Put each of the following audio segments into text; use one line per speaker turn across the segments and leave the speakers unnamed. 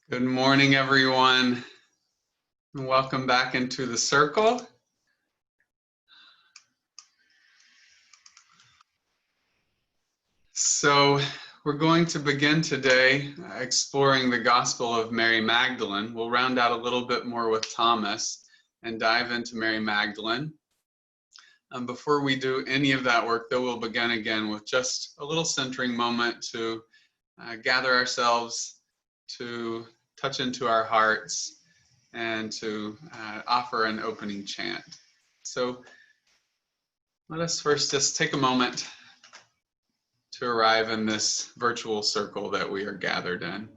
Good morning, everyone. Welcome back into the circle. So we're going to begin today exploring the Gospel of Mary Magdalene. We'll round out a little bit more with Thomas and dive into Mary Magdalene. Before we do any of that work, though, we'll begin again with just a little centering moment to gather ourselves, to touch into our hearts, and to offer an opening chant. So let us first just take a moment to arrive in this virtual circle that we are gathered in.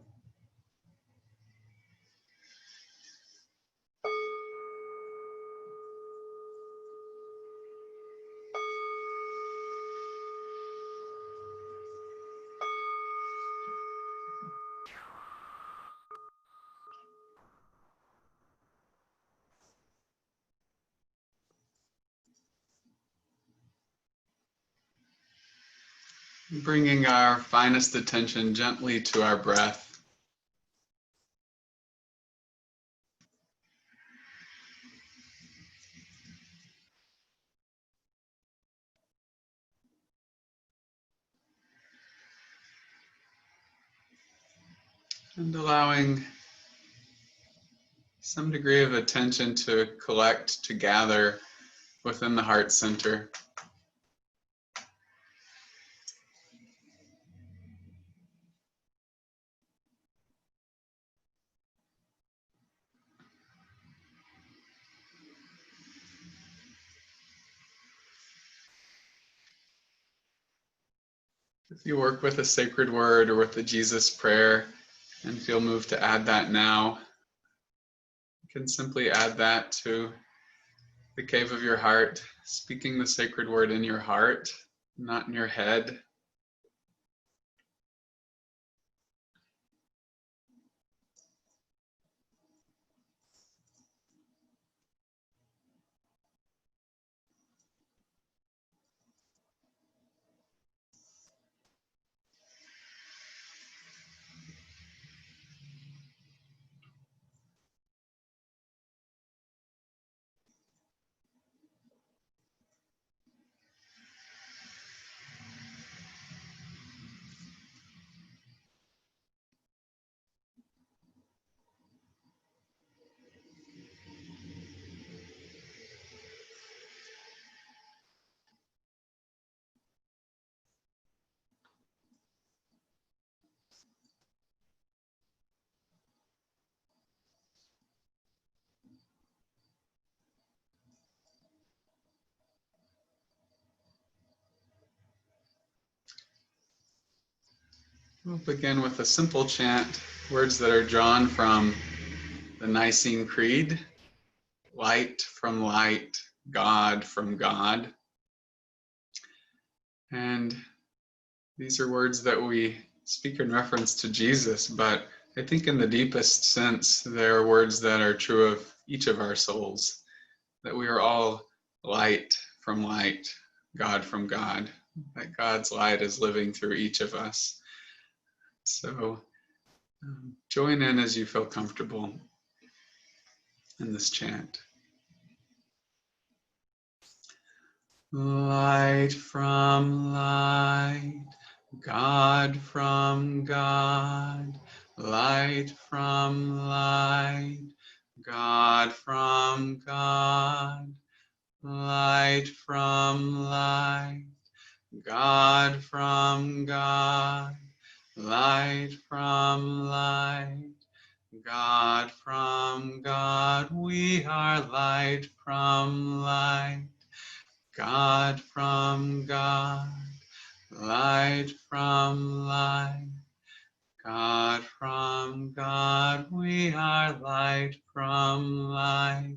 Bringing our finest attention gently to our breath. And allowing some degree of attention to collect, to gather within the heart center. If you work with a sacred word or with the Jesus prayer and feel moved to add that now, you can simply add that to the cave of your heart, speaking the sacred word in your heart, not in your head. We'll begin with a simple chant, words that are drawn from the Nicene Creed. Light from light, God from God. And these are words that we speak in reference to Jesus, but I think in the deepest sense, they're words that are true of each of our souls, that we are all light from light, God from God, that God's light is living through each of us. So join in as you feel comfortable in this chant. Light from light, God from God, light from light, God from God, light from light, God from God, light from light, God from God. We are light from light, God from God, light from light, God from God. We are light from light,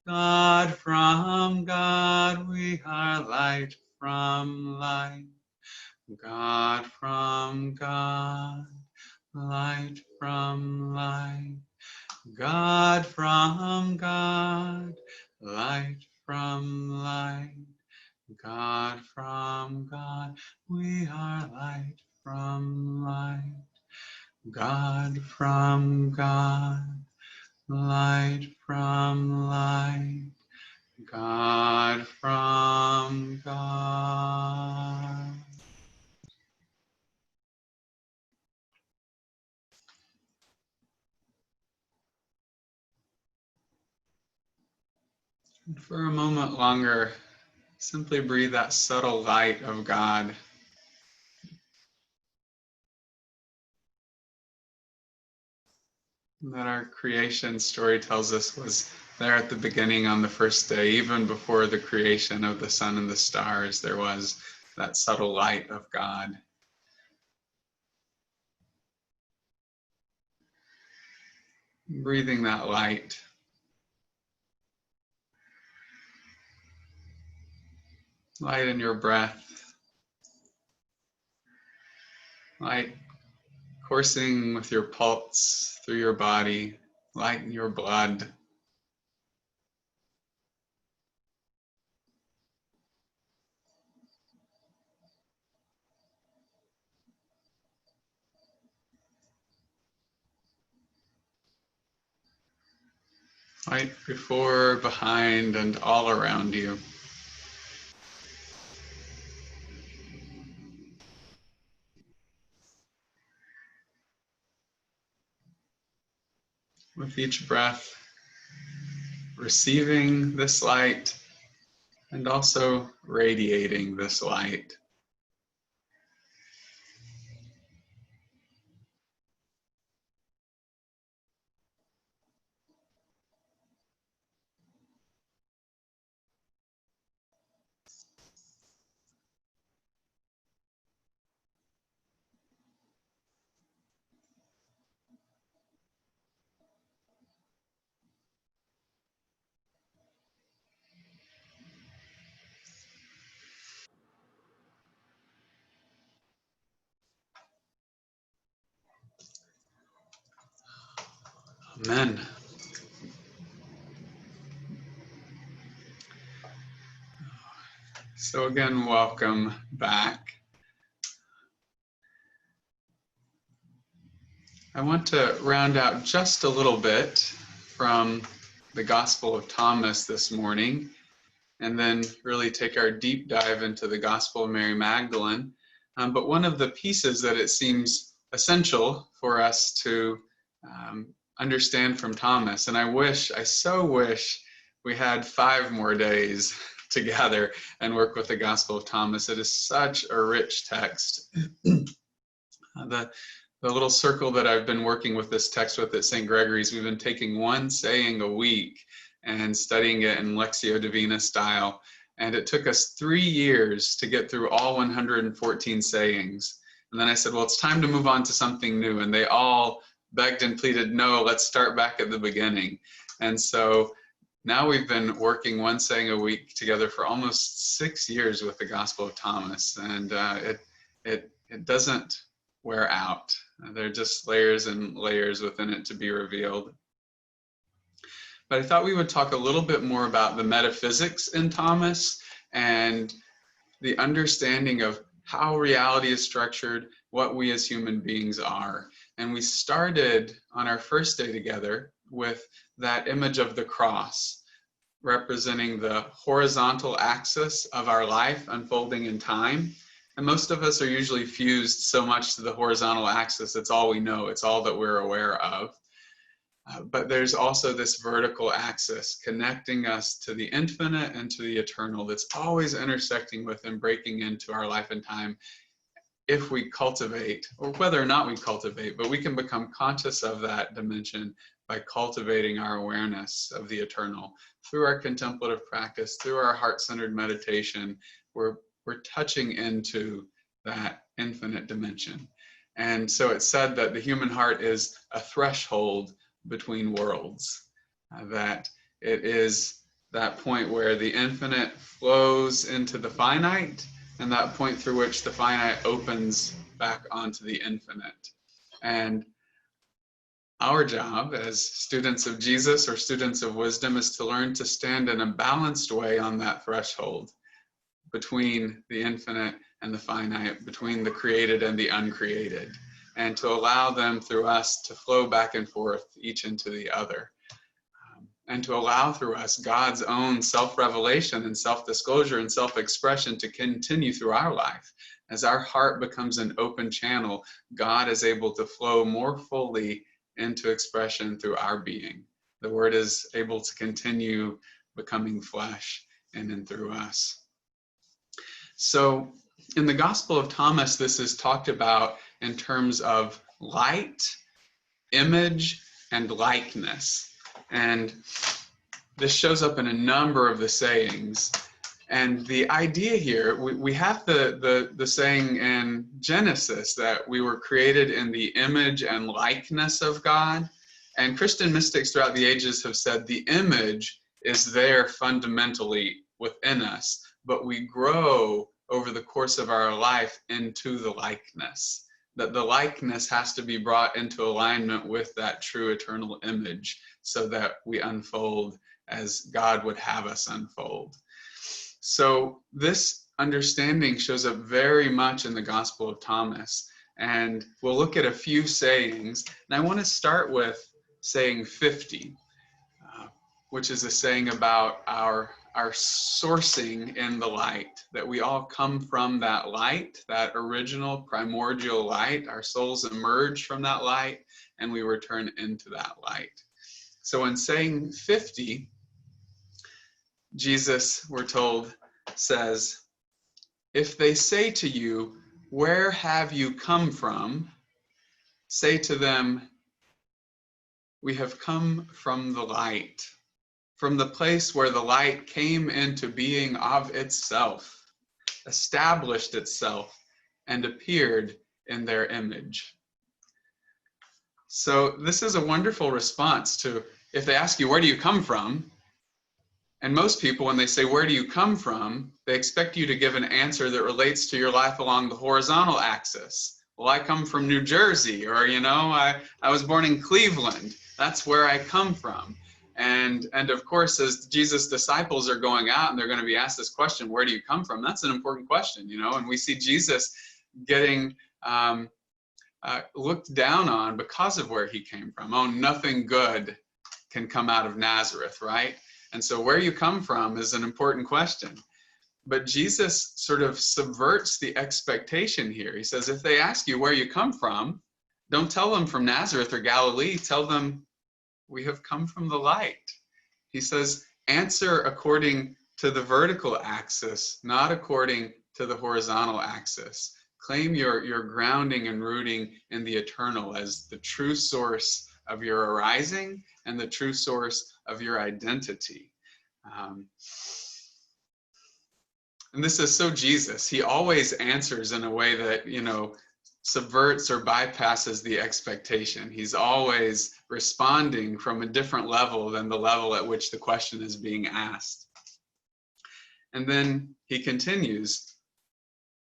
God from God. We are light from light, God from God, light from light, God from God, light from light, God from God. We are light from light, God from God, light from light, God from God. And for a moment longer, simply breathe that subtle light of God. That our creation story tells us was there at the beginning on the first day, even before the creation of the sun and the stars, there was that subtle light of God. Breathing that light. Light in your breath. Light coursing with your pulse through your body. Light in your blood. Light before, behind, and all around you. With each breath, receiving this light and also radiating this light. Amen. So again, welcome back. I want to round out just a little bit from the Gospel of Thomas this morning, and then really take our deep dive into the Gospel of Mary Magdalene. But one of the pieces that it seems essential for us to understand from Thomas, and I so wish we had 5 more days to gather and work with the Gospel of Thomas. It is such a rich text. The little circle that I've been working with this text with at St. Gregory's, we've been taking one saying a week and studying it in Lectio Divina style. And it took us 3 years to get through all 114 sayings. And then I said, well, it's time to move on to something new. And they all begged and pleaded, no, let's start back at the beginning. And so now we've been working one saying a week together for almost 6 years with the Gospel of Thomas. And it doesn't wear out. There are just layers and layers within it to be revealed. But I thought we would talk a little bit more about the metaphysics in Thomas and the understanding of how reality is structured, what we as human beings are. And we started on our first day together with that image of the cross, representing the horizontal axis of our life unfolding in time. And most of us are usually fused so much to the horizontal axis, it's all we know, it's all that we're aware of. But there's also this vertical axis connecting us to the infinite and to the eternal that's always intersecting with and breaking into our life and time if we cultivate, or whether or not we cultivate, but we can become conscious of that dimension by cultivating our awareness of the eternal. Through our contemplative practice, through our heart-centered meditation, we're touching into that infinite dimension. And so it's said that the human heart is a threshold between worlds, that it is that point where the infinite flows into the finite, and that point through which the finite opens back onto the infinite. And our job as students of Jesus or students of wisdom is to learn to stand in a balanced way on that threshold between the infinite and the finite, between the created and the uncreated. and to allow them through us to flow back and forth, each into the other. And to allow through us God's own self-revelation and self-disclosure and self-expression to continue through our life. As our heart becomes an open channel, God is able to flow more fully into expression through our being. The Word is able to continue becoming flesh in and through us. So in the Gospel of Thomas, this is talked about in terms of light, image, and likeness. And this shows up in a number of the sayings. And the idea here, we have the saying in Genesis that we were created in the image and likeness of God. And Christian mystics throughout the ages have said the image is there fundamentally within us, but we grow over the course of our life into the likeness. That the likeness has to be brought into alignment with that true eternal image so that we unfold as God would have us unfold. So this understanding shows up very much in the Gospel of Thomas. And we'll look at a few sayings. And I want to start with saying 50, which is a saying about our sourcing in the light, that we all come from that light, that original primordial light. Our souls emerge from that light and we return into that light. So in saying 50, Jesus, we're told, says, if they say to you, where have you come from? Say to them, we have come from the light, from the place where the light came into being of itself, established itself, and appeared in their image. So this is a wonderful response to, if they ask you, where do you come from? And most people, when they say, where do you come from? They expect you to give an answer that relates to your life along the horizontal axis. Well, I come from New Jersey, or, I was born in Cleveland. That's where I come from. And of course, as Jesus' disciples are going out and they're going to be asked this question, where do you come from? That's an important question, and we see Jesus getting looked down on because of where he came from. Oh, nothing good can come out of Nazareth, right? And so where you come from is an important question. But Jesus sort of subverts the expectation here. He says, if they ask you where you come from, don't tell them from Nazareth or Galilee. Tell them, we have come from the light. He says, answer according to the vertical axis, not according to the horizontal axis. Claim your grounding and rooting in the eternal as the true source of your arising and the true source of your identity. And this is so Jesus. He always answers in a way that, subverts or bypasses the expectation. He's always responding from a different level than the level at which the question is being asked. And then he continues,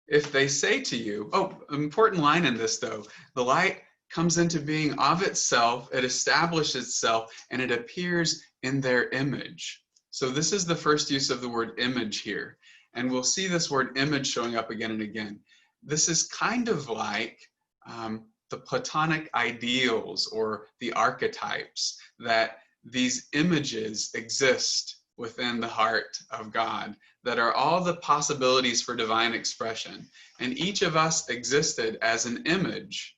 if they say to you, an important line in this though, the light comes into being of itself, it establishes itself, and it appears in their image. So this is the first use of the word image here. And we'll see this word image showing up again and again. This is kind of like the Platonic ideals or the archetypes, that these images exist within the heart of God, that are all the possibilities for divine expression. And each of us existed as an image,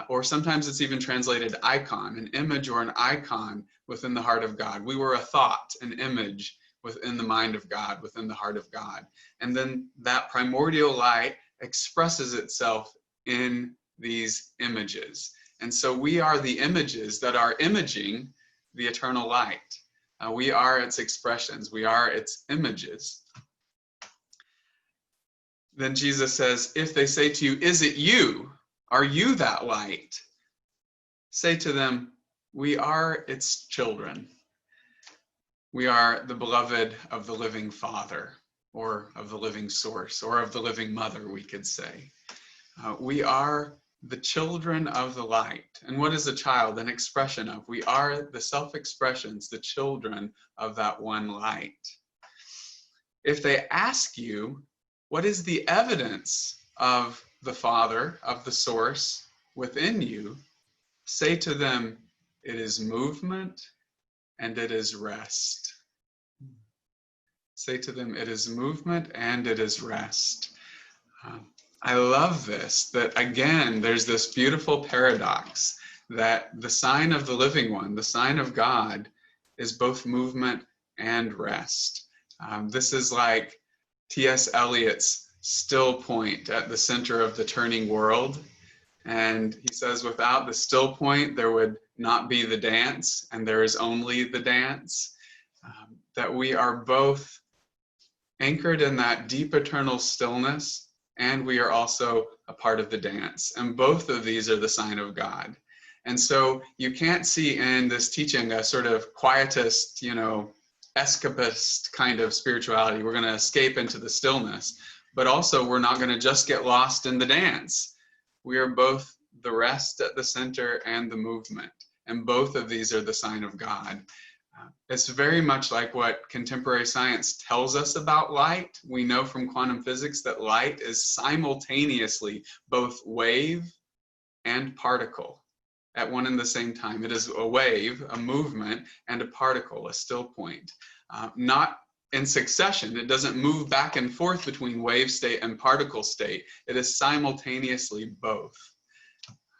or sometimes it's even translated icon, an image or an icon within the heart of God. We were a thought, an image within the mind of God, within the heart of God. And then that primordial light expresses itself in these images. And so we are the images that are imaging the eternal light. We are its expressions. We are its images. Then Jesus says, if they say to you, is it you? Are you that light? Say to them, we are its children. We are the beloved of the living Father, or of the living source, or of the living mother, we could say. We are the children of the light. And what is a child? An expression of. We are the self-expressions, the children of that one light. If they ask you, what is the evidence of the Father, of the source? within you, say to them, it is movement and it is rest. Say to them, it is movement and it is rest. I love this, that again, there's this beautiful paradox that the sign of the living one, the sign of God, is both movement and rest. This is like T.S. Eliot's still point at the center of the turning world. And he says, without the still point, there would not be the dance, and there is only the dance. That we are both anchored in that deep eternal stillness, and we are also a part of the dance. And both of these are the sign of God. And so you can't see in this teaching a sort of quietist, escapist kind of spirituality. We're going to escape into the stillness, but also we're not going to just get lost in the dance. We are both the rest at the center and the movement. And both of these are the sign of God. It's very much like what contemporary science tells us about light. We know from quantum physics that light is simultaneously both wave and particle at one and the same time. It is a wave, a movement, and a particle, a still point. Not in succession. It doesn't move back and forth between wave state and particle state. It is simultaneously both.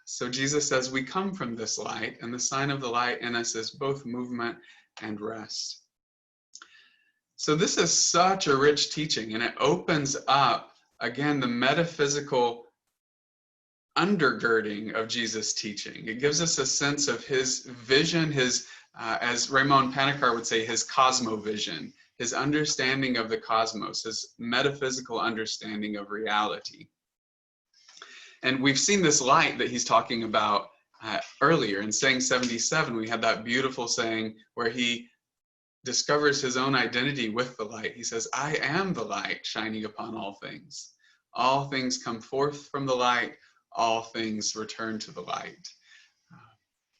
So Jesus says we come from this light, and the sign of the light in us is both movement and rest. So this is such a rich teaching, and it opens up, again, the metaphysical undergirding of Jesus' teaching. It gives us a sense of his vision, his, as Raymond Panikar would say, his cosmovision, his understanding of the cosmos, his metaphysical understanding of reality. And we've seen this light that he's talking about earlier in saying 77. We had that beautiful saying where he discovers his own identity with the light. He says, I am the light shining upon all things. All things come forth from the light. All things return to the light.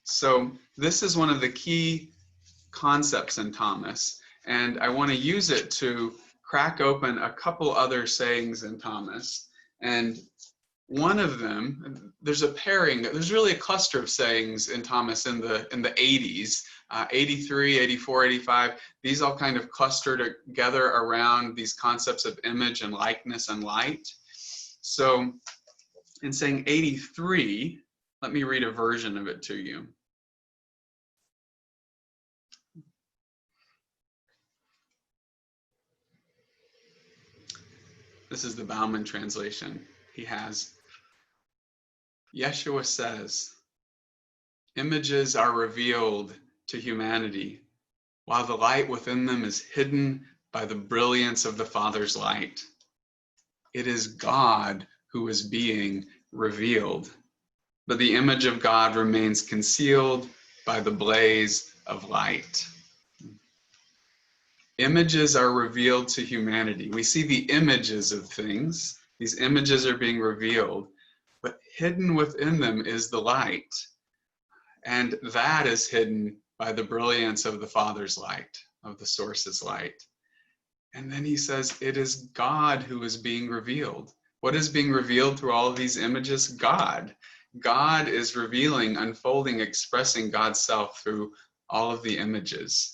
So this is one of the key concepts in Thomas, and I want to use it to crack open a couple other sayings in Thomas. And one of them, there's a pairing, there's really a cluster of sayings in Thomas in the 80s, 83, 84, 85. These all kind of cluster together around these concepts of image and likeness and light. So in saying 83, let me read a version of it to you. This is the Bauman translation he has. Yeshua says, images are revealed to humanity, while the light within them is hidden by the brilliance of the Father's light. It is God who is being revealed, but the image of God remains concealed by the blaze of light. Images are revealed to humanity. We see the images of things. These images are being revealed, but hidden within them is the light. And that is hidden by the brilliance of the Father's light, of the source's light. And then he says, it is God who is being revealed. What is being revealed through all of these images? God. God is revealing, unfolding, expressing God's self through all of the images.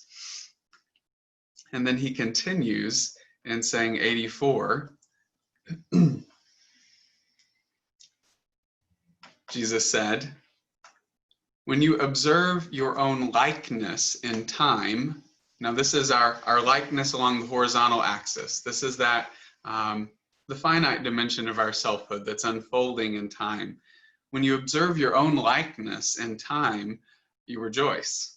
And then he continues in saying 84, Jesus said, when you observe your own likeness in time, now this is our likeness along the horizontal axis. This is that the finite dimension of our selfhood that's unfolding in time. When you observe your own likeness in time, you rejoice.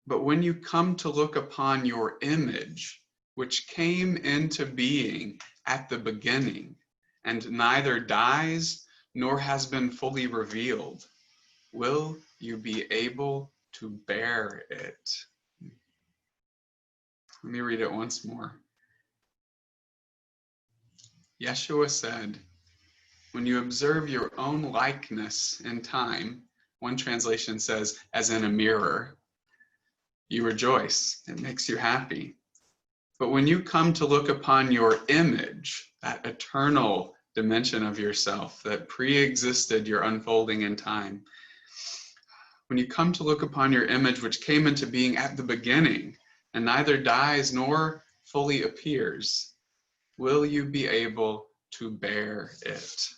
But when you come to look upon your image, which came into being at the beginning, and neither dies nor has been fully revealed, will you be able to bear it? Let me read it once more. Yeshua said, when you observe your own likeness in time, one translation says, as in a mirror, you rejoice. It makes you happy. But when you come to look upon your image, that eternal dimension of yourself that pre-existed your unfolding in time. When you come to look upon your image, which came into being at the beginning, and neither dies nor fully appears, will you be able to bear it?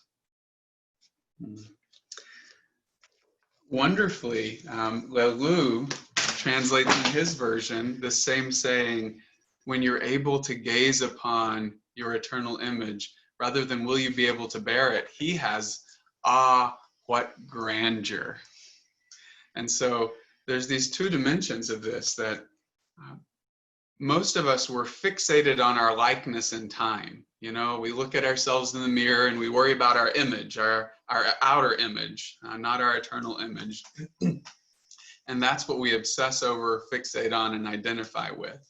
Wonderfully, Lelou translates in his version the same saying, when you're able to gaze upon your eternal image, rather than will you be able to bear it, he has, what grandeur. And so there's these two dimensions of this that most of us were fixated on our likeness in time. You know, we look at ourselves in the mirror and we worry about our image, our outer image, not our eternal image. And that's what we obsess over, fixate on, and identify with.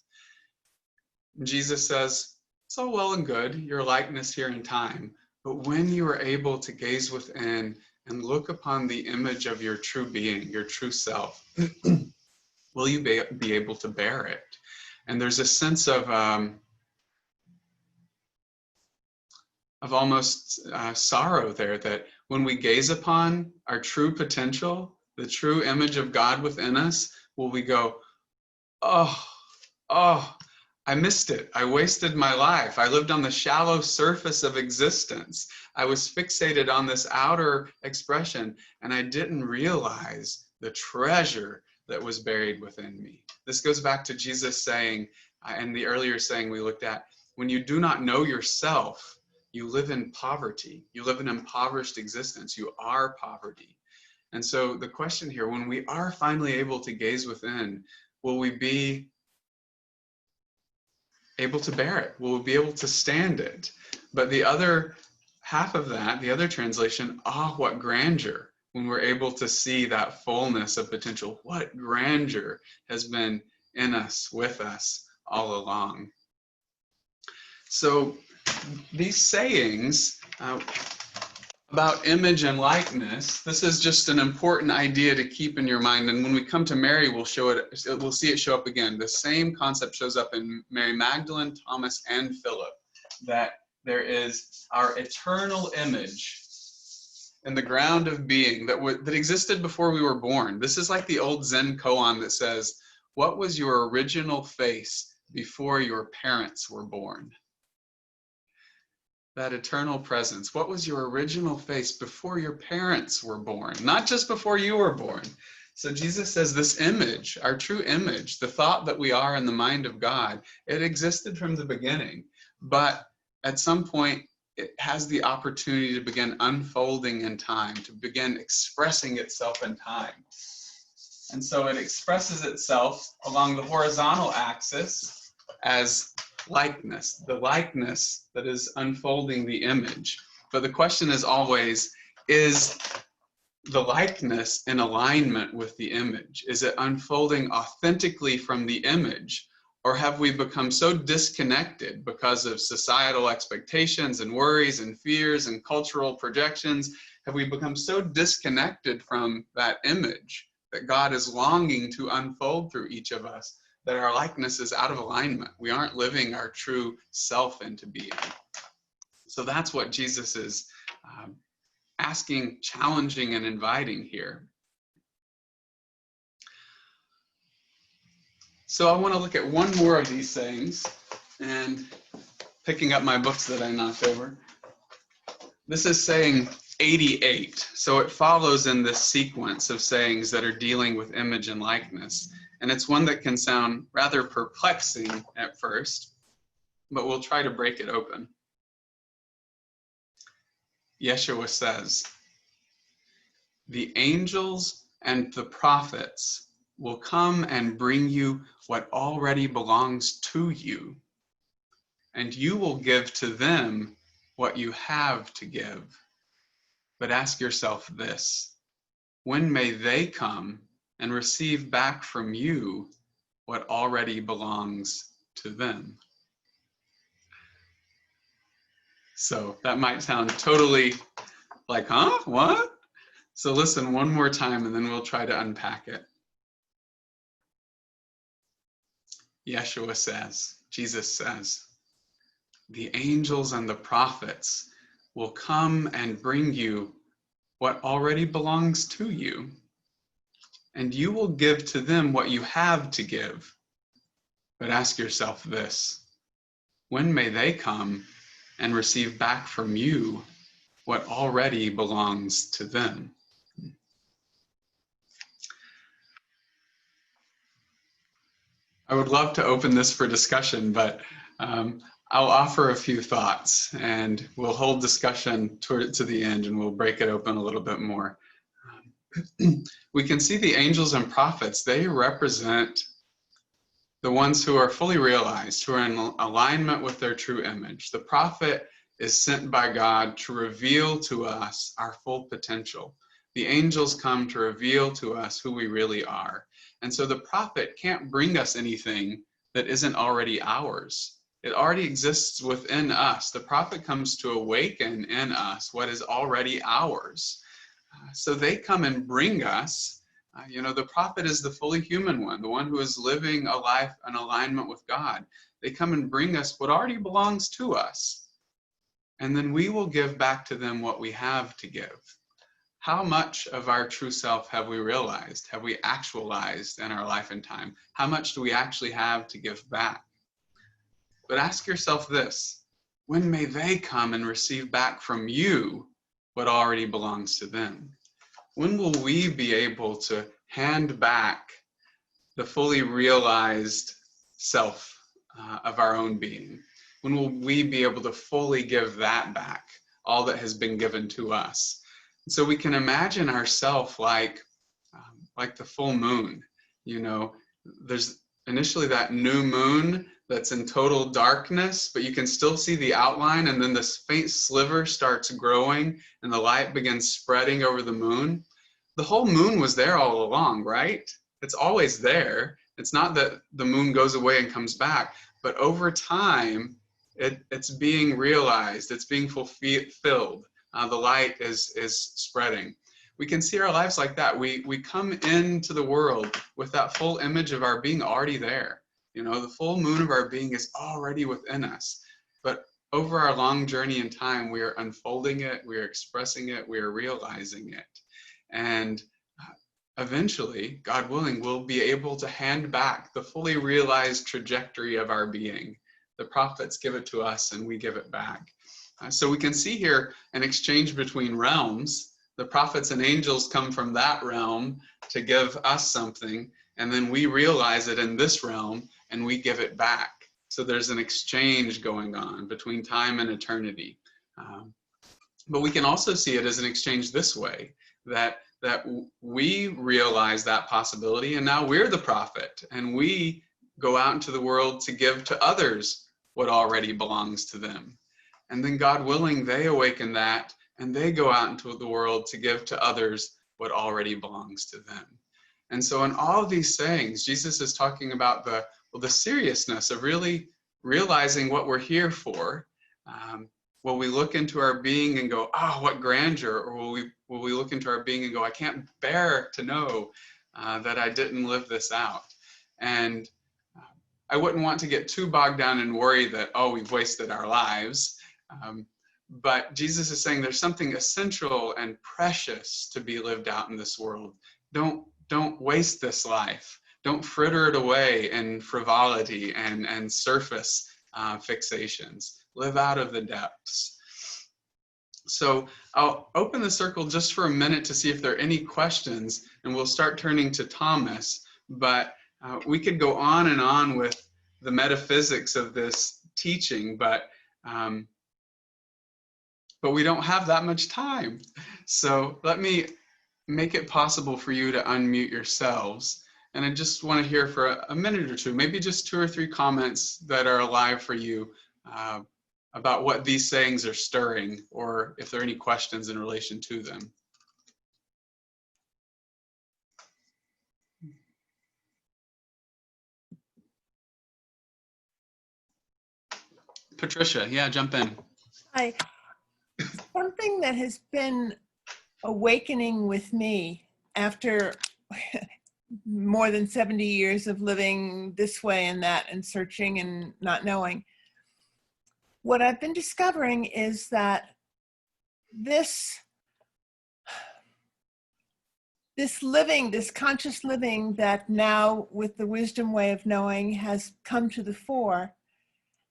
Jesus says, it's all well and good, your likeness here in time, but when you are able to gaze within and look upon the image of your true being, your true self, will you be able to bear it? And there's a sense of almost sorrow there, that when we gaze upon our true potential, the true image of God within us, will we go, oh, I missed it. I wasted my life. I lived on the shallow surface of existence. I was fixated on this outer expression, and I didn't realize the treasure that was buried within me. This goes back to Jesus saying, and the earlier saying we looked at, when you do not know yourself, you live in poverty. You live an impoverished existence. You are poverty. And so the question here, when we are finally able to gaze within, will we be able to bear it? Will we be able to stand it? But the other half of that, the other translation, what grandeur, when we're able to see that fullness of potential, what grandeur has been in us, with us all along. So these sayings about image and likeness, this is just an important idea to keep in your mind. And when we come to Mary, we'll see it show up again. The same concept shows up in Mary Magdalene, Thomas, and Philip, that there is our eternal image in the ground of being that existed before we were born. This is like the old Zen koan that says, what was your original face before your parents were born? That eternal presence. What was your original face before your parents were born? Not just before you were born. So Jesus says this image, our true image, the thought that we are in the mind of God, it existed from the beginning. But at some point, it has the opportunity to begin unfolding in time, to begin expressing itself in time. And so it expresses itself along the horizontal axis as likeness, the likeness that is unfolding the image. But the question is always, is the likeness in alignment with the image? Is it unfolding authentically from the image? Or have we become so disconnected because of societal expectations and worries and fears and cultural projections? Have we become so disconnected from that image that God is longing to unfold through each of us, that our likeness is out of alignment? We aren't living our true self into being. So that's what Jesus is asking, challenging, and inviting here. So I want to look at one more of these sayings, and picking up my books that I knocked over. This is saying 88. So it follows in this sequence of sayings that are dealing with image and likeness. And it's one that can sound rather perplexing at first, but we'll try to break it open. Yeshua says, the angels and the prophets will come and bring you what already belongs to you, and you will give to them what you have to give. But ask yourself this, when may they come and receive back from you what already belongs to them? So that might sound totally like, huh? What? So listen one more time and then we'll try to unpack it. Yeshua says, Jesus says, the angels and the prophets will come and bring you what already belongs to you. And you will give to them what you have to give. But ask yourself this: when may they come and receive back from you what already belongs to them? I would love to open this for discussion, but I'll offer a few thoughts, and we'll hold discussion to the end, and we'll break it open a little bit more. We can see the angels and prophets. They represent the ones who are fully realized, who are in alignment with their true image. The prophet is sent by God to reveal to us our full potential. The angels come to reveal to us who we really are. And so the prophet can't bring us anything that isn't already ours. It already exists within us. The prophet comes to awaken in us what is already ours. So they come and bring us, the prophet is the fully human one, the one who is living a life in alignment with God. They come and bring us what already belongs to us. And then we will give back to them what we have to give. How much of our true self have we realized, have we actualized in our life and time? How much do we actually have to give back? But ask yourself this: when may they come and receive back from you what already belongs to them? When will we be able to hand back the fully realized self of our own being? When will we be able to fully give that back, all that has been given to us? And so we can imagine ourselves like the full moon. There's initially that new moon that's in total darkness, but you can still see the outline, and then this faint sliver starts growing and the light begins spreading over the moon. The whole moon was there all along, right? It's always there. It's not that the moon goes away and comes back, but over time, it's being realized, it's being fulfilled. The light is spreading. We can see our lives like that. We come into the world with that full image of our being already there. The full moon of our being is already within us. But over our long journey in time, we are unfolding it, we are expressing it, we are realizing it. And eventually, God willing, we'll be able to hand back the fully realized trajectory of our being. The prophets give it to us and we give it back. So we can see here an exchange between realms. The prophets and angels come from that realm to give us something, and then we realize it in this realm and we give it back. So there's an exchange going on between time and eternity. But we can also see it as an exchange this way, that we realize that possibility, and now we're the prophet, and we go out into the world to give to others what already belongs to them. And then God willing, they awaken that, and they go out into the world to give to others what already belongs to them. And so in all of these sayings, Jesus is talking about the seriousness of really realizing what we're here for. Will we look into our being and go, oh, what grandeur? Or will we look into our being and go, I can't bear to know that I didn't live this out? And I wouldn't want to get too bogged down and worry that, oh, we've wasted our lives. But Jesus is saying there's something essential and precious to be lived out in this world. Don't waste this life. Don't fritter it away in frivolity and surface fixations. Live out of the depths. So I'll open the circle just for a minute to see if there are any questions, and we'll start turning to Thomas. But we could go on and on with the metaphysics of this teaching, but we don't have that much time. So let me make it possible for you to unmute yourselves. And I just want to hear for a minute or two, maybe just 2 or 3 comments that are alive for you about what these sayings are stirring, or if there are any questions in relation to them. Patricia, yeah, jump in.
Hi. Something that has been awakening with me after more than 70 years of living this way and that and searching and not knowing. What I've been discovering is that this living, this conscious living that now with the wisdom way of knowing has come to the fore,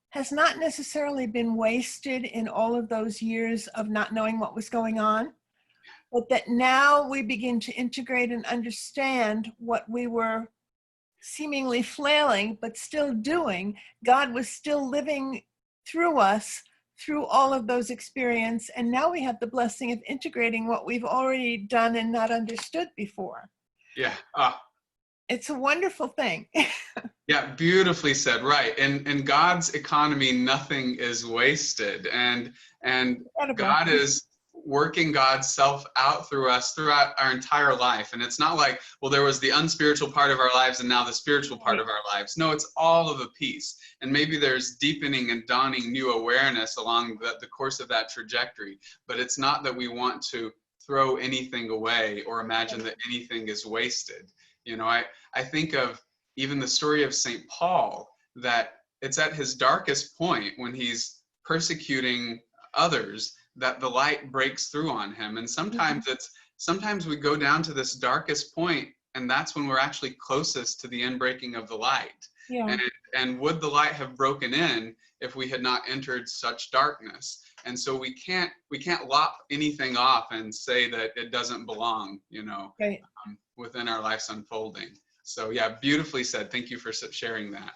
has not necessarily been wasted in all of those years of not knowing what was going on, but that now we begin to integrate and understand what we were seemingly flailing, but still doing. God was still living through us, through all of those experiences, and now we have the blessing of integrating what we've already done and not understood before.
Yeah.
It's a wonderful thing.
Yeah, beautifully said. Right. In God's economy, nothing is wasted. And
Incredible.
God is working God's self out through us throughout our entire life. And it's not like, well, there was the unspiritual part of our lives and now the spiritual part of our lives. No, it's all of a piece. And maybe there's deepening and dawning new awareness along the course of that trajectory. But it's not that we want to throw anything away or imagine that anything is wasted. You know, I think of even the story of St. Paul, that it's at his darkest point when he's persecuting others that the light breaks through on him. And sometimes we go down to this darkest point, and that's when we're actually closest to the inbreaking of the light.
Yeah.
And would the light have broken in if we had not entered such darkness? And so we can't lop anything off and say that it doesn't belong, you know,
Right.
Within our life's unfolding. So yeah, beautifully said. Thank you for sharing that.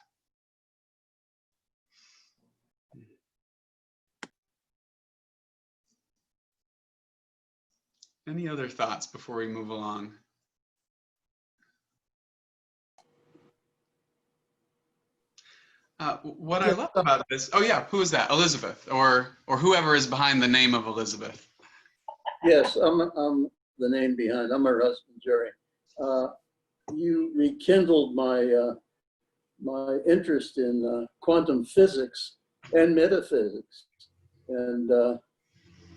Any other thoughts before we move along? What I love about this, oh yeah, who is that? Elizabeth, or whoever is behind the name of Elizabeth.
Yes, I'm the name behind. I'm her husband, Jerry. You rekindled my my interest in quantum physics and metaphysics, and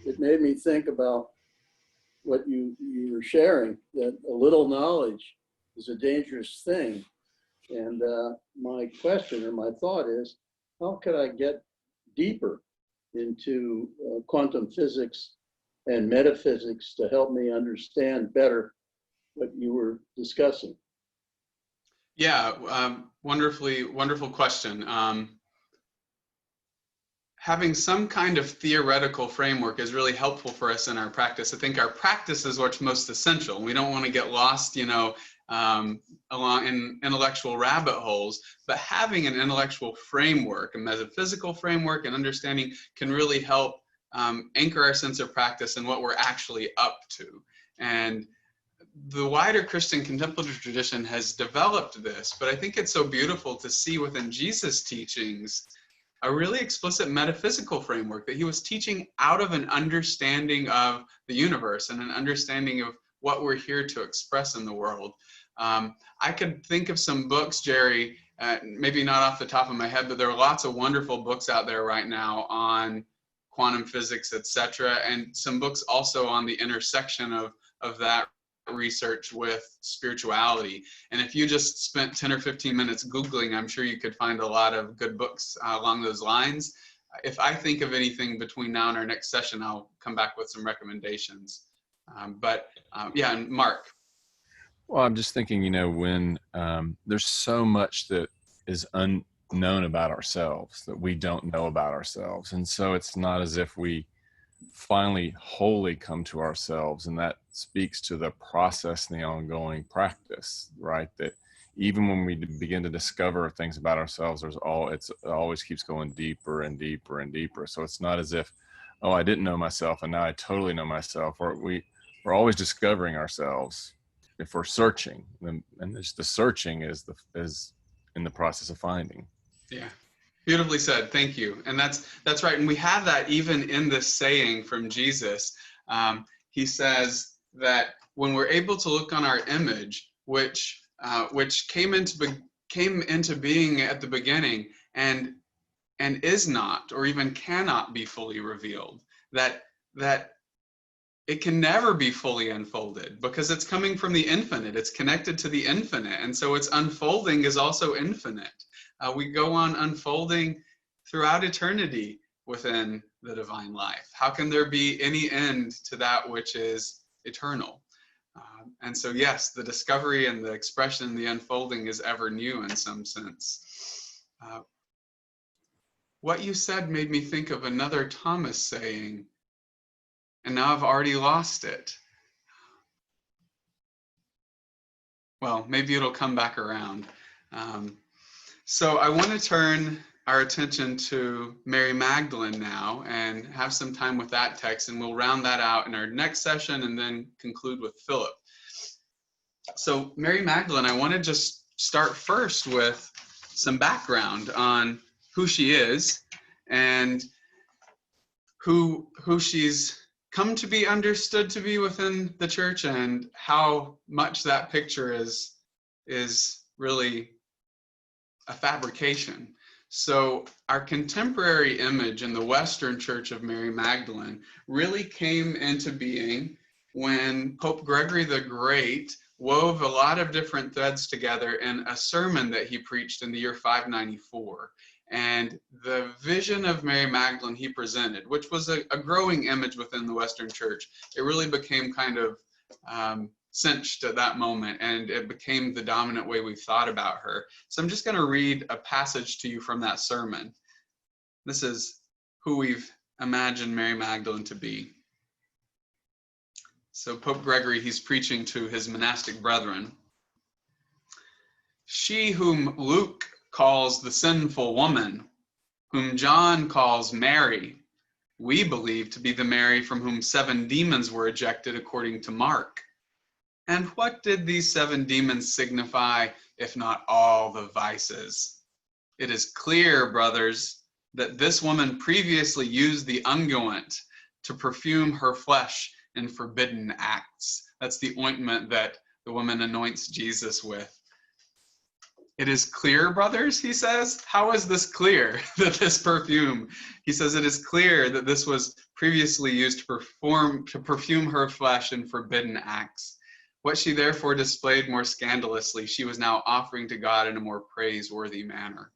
it made me think about what you were sharing, that a little knowledge is a dangerous thing. And my question or my thought is, how could I get deeper into quantum physics and metaphysics to help me understand better what you were discussing?
Yeah, wonderful question. Having some kind of theoretical framework is really helpful for us in our practice. I think our practice is what's most essential. We don't want to get lost, you know, along in intellectual rabbit holes, but having an intellectual framework, a metaphysical framework and understanding can really help anchor our sense of practice and what we're actually up to. And the wider Christian contemplative tradition has developed this, but I think it's so beautiful to see within Jesus' teachings a really explicit metaphysical framework that he was teaching out of an understanding of the universe and an understanding of what we're here to express in the world. I could think of some books, Jerry, maybe not off the top of my head, but there are lots of wonderful books out there right now on quantum physics, etc., and some books also on the intersection of that research with spirituality. And if you just spent 10 or 15 minutes Googling, I'm sure you could find a lot of good books along those lines. If I think of anything between now and our next session, I'll come back with some recommendations. Yeah, and Mark.
Well, I'm just thinking, you know, when there's so much that is unknown about ourselves that we don't know about ourselves. And so it's not as if we finally wholly come to ourselves, and that speaks to the process and the ongoing practice, right? That even when we begin to discover things about ourselves, it always keeps going deeper and deeper and deeper. So it's not as if, oh, I didn't know myself and now I totally know myself. Or we're always discovering ourselves if we're searching, and the searching is in the process of finding.
Yeah. Beautifully said. Thank you. And that's right. And we have that even in this saying from Jesus. He says that when we're able to look on our image, which came into being at the beginning and is not, or even cannot be fully revealed, that it can never be fully unfolded because it's coming from the infinite. It's connected to the infinite. And so its unfolding is also infinite. We go on unfolding throughout eternity within the divine life? How can there be any end to that which is eternal? And so, yes, the discovery and the expression, the unfolding is ever new in some sense. What you said made me think of another Thomas saying, and now I've already lost it. Well, maybe it'll come back around. So I want to turn our attention to Mary Magdalene now and have some time with that text, and we'll round that out in our next session and then conclude with Philip. So Mary Magdalene, I want to just start first with some background on who she is and who she's come to be understood to be within the church, and how much that picture is really a fabrication. So our contemporary image in the Western Church of Mary Magdalene really came into being when Pope Gregory the Great wove a lot of different threads together in a sermon that he preached in the year 594. And the vision of Mary Magdalene he presented, which was a growing image within the Western Church, it really became kind of cinched at that moment, and it became the dominant way we've thought about her. So I'm just going to read a passage to you from that sermon. This is who we've imagined Mary Magdalene to be. So Pope Gregory, he's preaching to his monastic brethren. She whom Luke calls the sinful woman, whom John calls Mary, we believe to be the Mary from whom 7 demons were ejected according to Mark. And what did these 7 demons signify, if not all the vices? It is clear, brothers, that this woman previously used the unguent to perfume her flesh in forbidden acts. That's the ointment that the woman anoints Jesus with. It is clear, brothers, he says. How is this clear, that this perfume? He says it is clear that this was previously used to perfume her flesh in forbidden acts. What she therefore displayed more scandalously, she was now offering to God in a more praiseworthy manner.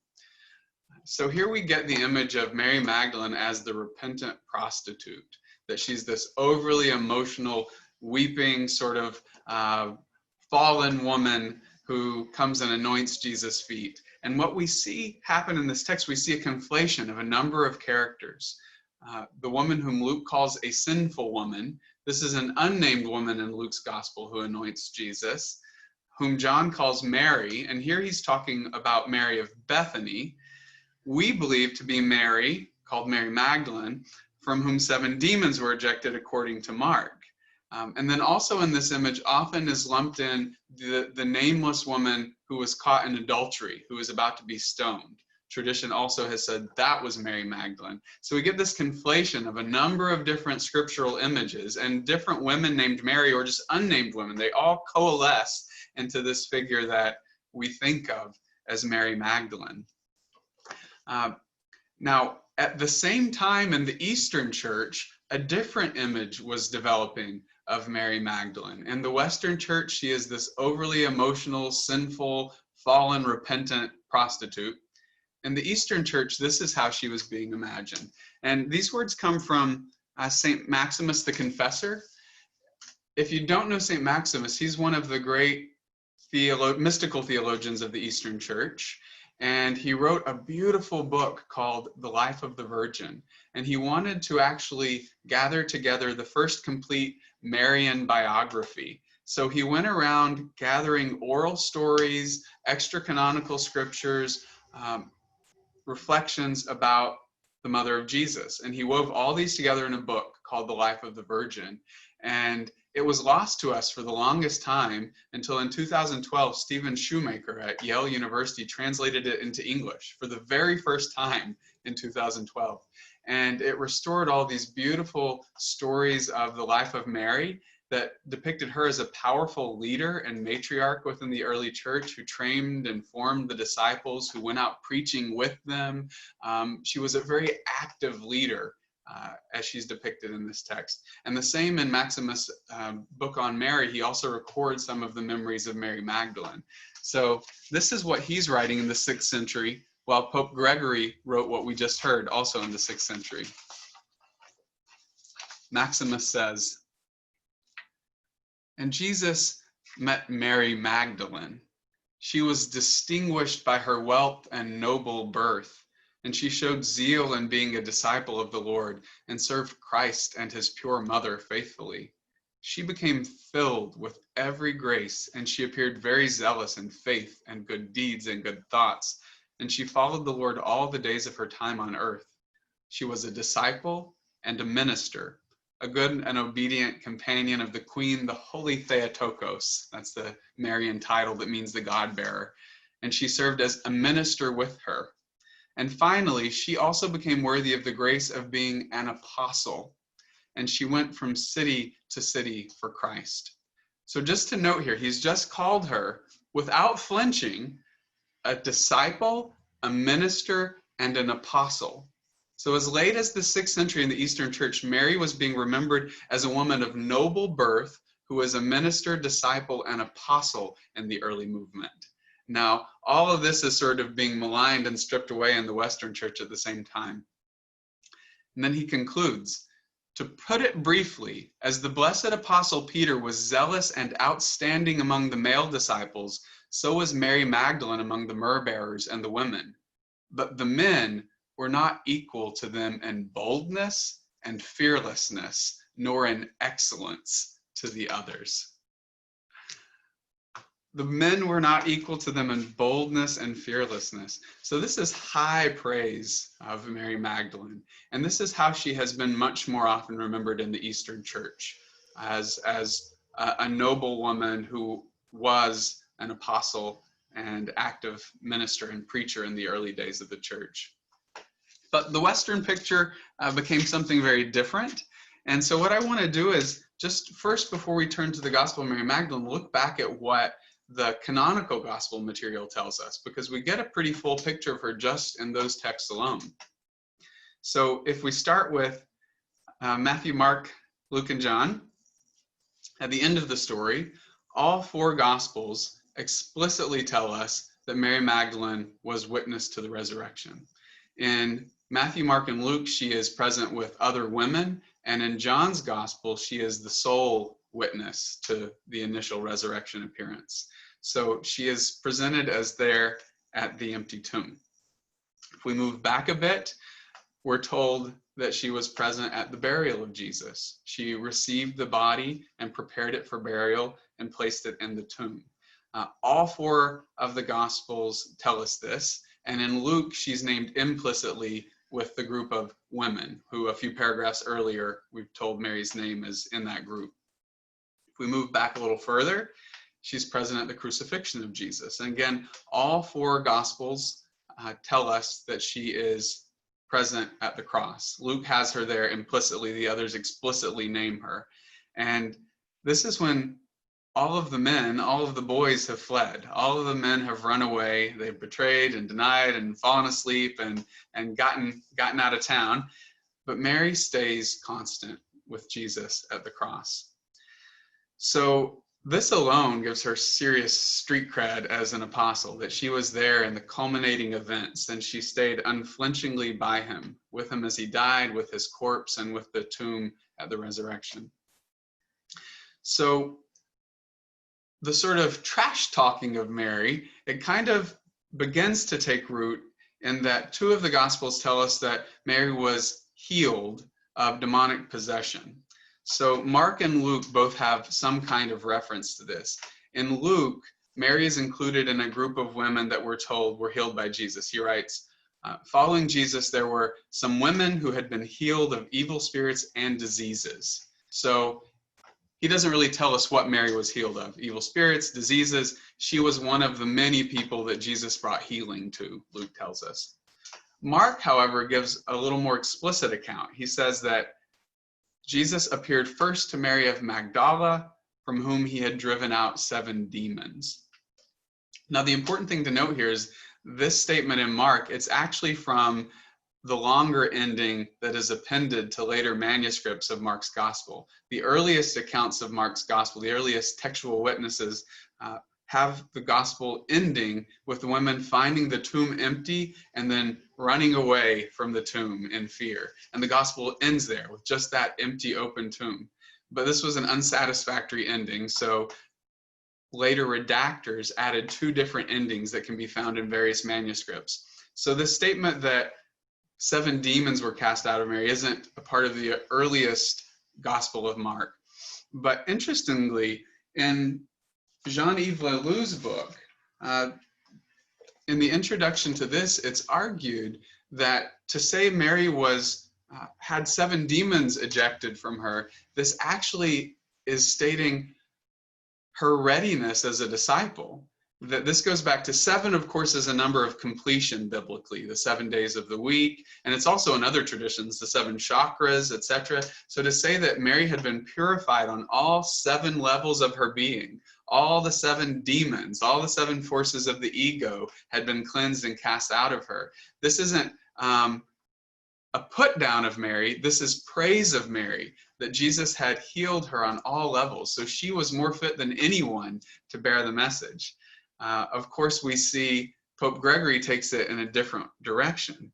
So here we get the image of Mary Magdalene as the repentant prostitute, that she's this overly emotional, weeping, sort of fallen woman who comes and anoints Jesus' feet. And what we see happen in this text, we see a conflation of a number of characters. The woman whom Luke calls a sinful woman, this is an unnamed woman in Luke's gospel who anoints Jesus, whom John calls Mary, and here he's talking about Mary of Bethany. We believe to be Mary, called Mary Magdalene, from whom 7 demons were ejected according to Mark. And then also in this image often is lumped in the nameless woman who was caught in adultery, who was about to be stoned. Tradition also has said that was Mary Magdalene. So we get this conflation of a number of different scriptural images, and different women named Mary or just unnamed women. They all coalesce into this figure that we think of as Mary Magdalene. Now, at the same time in the Eastern Church, a different image was developing of Mary Magdalene. In the Western Church, she is this overly emotional, sinful, fallen, repentant prostitute. In the Eastern Church, this is how she was being imagined. And these words come from St. Maximus the Confessor. If you don't know St. Maximus, he's one of the great mystical theologians of the Eastern Church. And he wrote a beautiful book called The Life of the Virgin. And he wanted to actually gather together the first complete Marian biography. So he went around gathering oral stories, extra-canonical scriptures, reflections about the mother of Jesus. And he wove all these together in a book called The Life of the Virgin. And it was lost to us for the longest time until in 2012, Stephen Shoemaker at Yale University translated it into English for the very first time in 2012. And it restored all these beautiful stories of the life of Mary that depicted her as a powerful leader and matriarch within the early church who trained and formed the disciples, who went out preaching with them. She was a very active leader as she's depicted in this text. And the same in Maximus' book on Mary, he also records some of the memories of Mary Magdalene. So this is what he's writing in the 6th century, while Pope Gregory wrote what we just heard also in the 6th century. Maximus says, "And Jesus met Mary Magdalene. She was distinguished by her wealth and noble birth, and she showed zeal in being a disciple of the Lord and served Christ and his pure mother faithfully. She became filled with every grace, and she appeared very zealous in faith and good deeds and good thoughts, and she followed the Lord all the days of her time on earth. She was a disciple and a minister, a good and obedient companion of the Queen, the Holy Theotokos." That's the Marian title that means the God-bearer. "And she served as a minister with her. And finally, she also became worthy of the grace of being an apostle. And she went from city to city for Christ." So just to note here, he's just called her, without flinching, a disciple, a minister, and an apostle. So as late as the 6th century in the Eastern Church, Mary was being remembered as a woman of noble birth who was a minister, disciple, and apostle in the early movement. Now, all of this is sort of being maligned and stripped away in the Western Church at the same time. And then he concludes, "To put it briefly, as the blessed apostle Peter was zealous and outstanding among the male disciples, so was Mary Magdalene among the myrrh bearers and the women. But the men were not equal to them in boldness and fearlessness, nor in excellence to the others." The men were not equal to them in boldness and fearlessness. So this is high praise of Mary Magdalene. And this is how she has been much more often remembered in the Eastern Church, as a noble woman who was an apostle and active minister and preacher in the early days of the church. But the Western picture became something very different. And so what I want to do is just first, before we turn to the Gospel of Mary Magdalene, look back at what the canonical gospel material tells us, because we get a pretty full picture of her just in those texts alone. So if we start with Matthew, Mark, Luke, and John, at the end of the story, all 4 Gospels explicitly tell us that Mary Magdalene was witness to the resurrection. In Matthew, Mark, and Luke, she is present with other women, and in John's Gospel, she is the sole witness to the initial resurrection appearance. So she is presented as there at the empty tomb. If we move back a bit, we're told that she was present at the burial of Jesus. She received the body and prepared it for burial and placed it in the tomb. All 4 of the Gospels tell us this. And in Luke, she's named implicitly with the group of women who a few paragraphs earlier, we've told Mary's name is in that group. If we move back a little further, she's present at the crucifixion of Jesus. And again, all 4 Gospels tell us that she is present at the cross. Luke has her there implicitly, the others explicitly name her. And this is when all of the men, all of the boys have fled. All of the men have run away. They've betrayed and denied and fallen asleep and gotten out of town. But Mary stays constant with Jesus at the cross. So this alone gives her serious street cred as an apostle, that she was there in the culminating events and she stayed unflinchingly by him, with him as he died, with his corpse, and with the tomb at the resurrection. So the sort of trash talking of Mary, it kind of begins to take root in that 2 of the Gospels tell us that Mary was healed of demonic possession. So Mark and Luke both have some kind of reference to this. In Luke, Mary is included in a group of women that we're told were healed by Jesus. He writes, following Jesus, there were some women who had been healed of evil spirits and diseases. So he doesn't really tell us what Mary was healed of. Evil spirits, diseases. She was one of the many people that Jesus brought healing to, Luke tells us. Mark, however, gives a little more explicit account. He says that Jesus appeared first to Mary of Magdala, from whom he had driven out 7 demons. Now, the important thing to note here is this statement in Mark, it's actually from the longer ending that is appended to later manuscripts of Mark's Gospel. The earliest accounts of Mark's Gospel, the earliest textual witnesses, have the Gospel ending with the women finding the tomb empty and then running away from the tomb in fear. And the gospel ends there with just that empty, open tomb. But this was an unsatisfactory ending, so later redactors added 2 different endings that can be found in various manuscripts. So this statement that 7 demons were cast out of Mary isn't a part of the earliest Gospel of Mark. But interestingly, in Jean-Yves Leloux's book, in the introduction to this, it's argued that to say Mary was had 7 demons ejected from her, this actually is stating her readiness as a disciple. That this goes back to 7, of course, is a number of completion biblically, the 7 days of the week, and it's also in other traditions, the 7 chakras, etc. So to say that Mary had been purified on all 7 levels of her being, all the 7 demons, all the 7 forces of the ego had been cleansed and cast out of her. This isn't a put down of Mary, this is praise of Mary, that Jesus had healed her on all levels. So she was more fit than anyone to bear the message. Of course, we see Pope Gregory takes it in a different direction.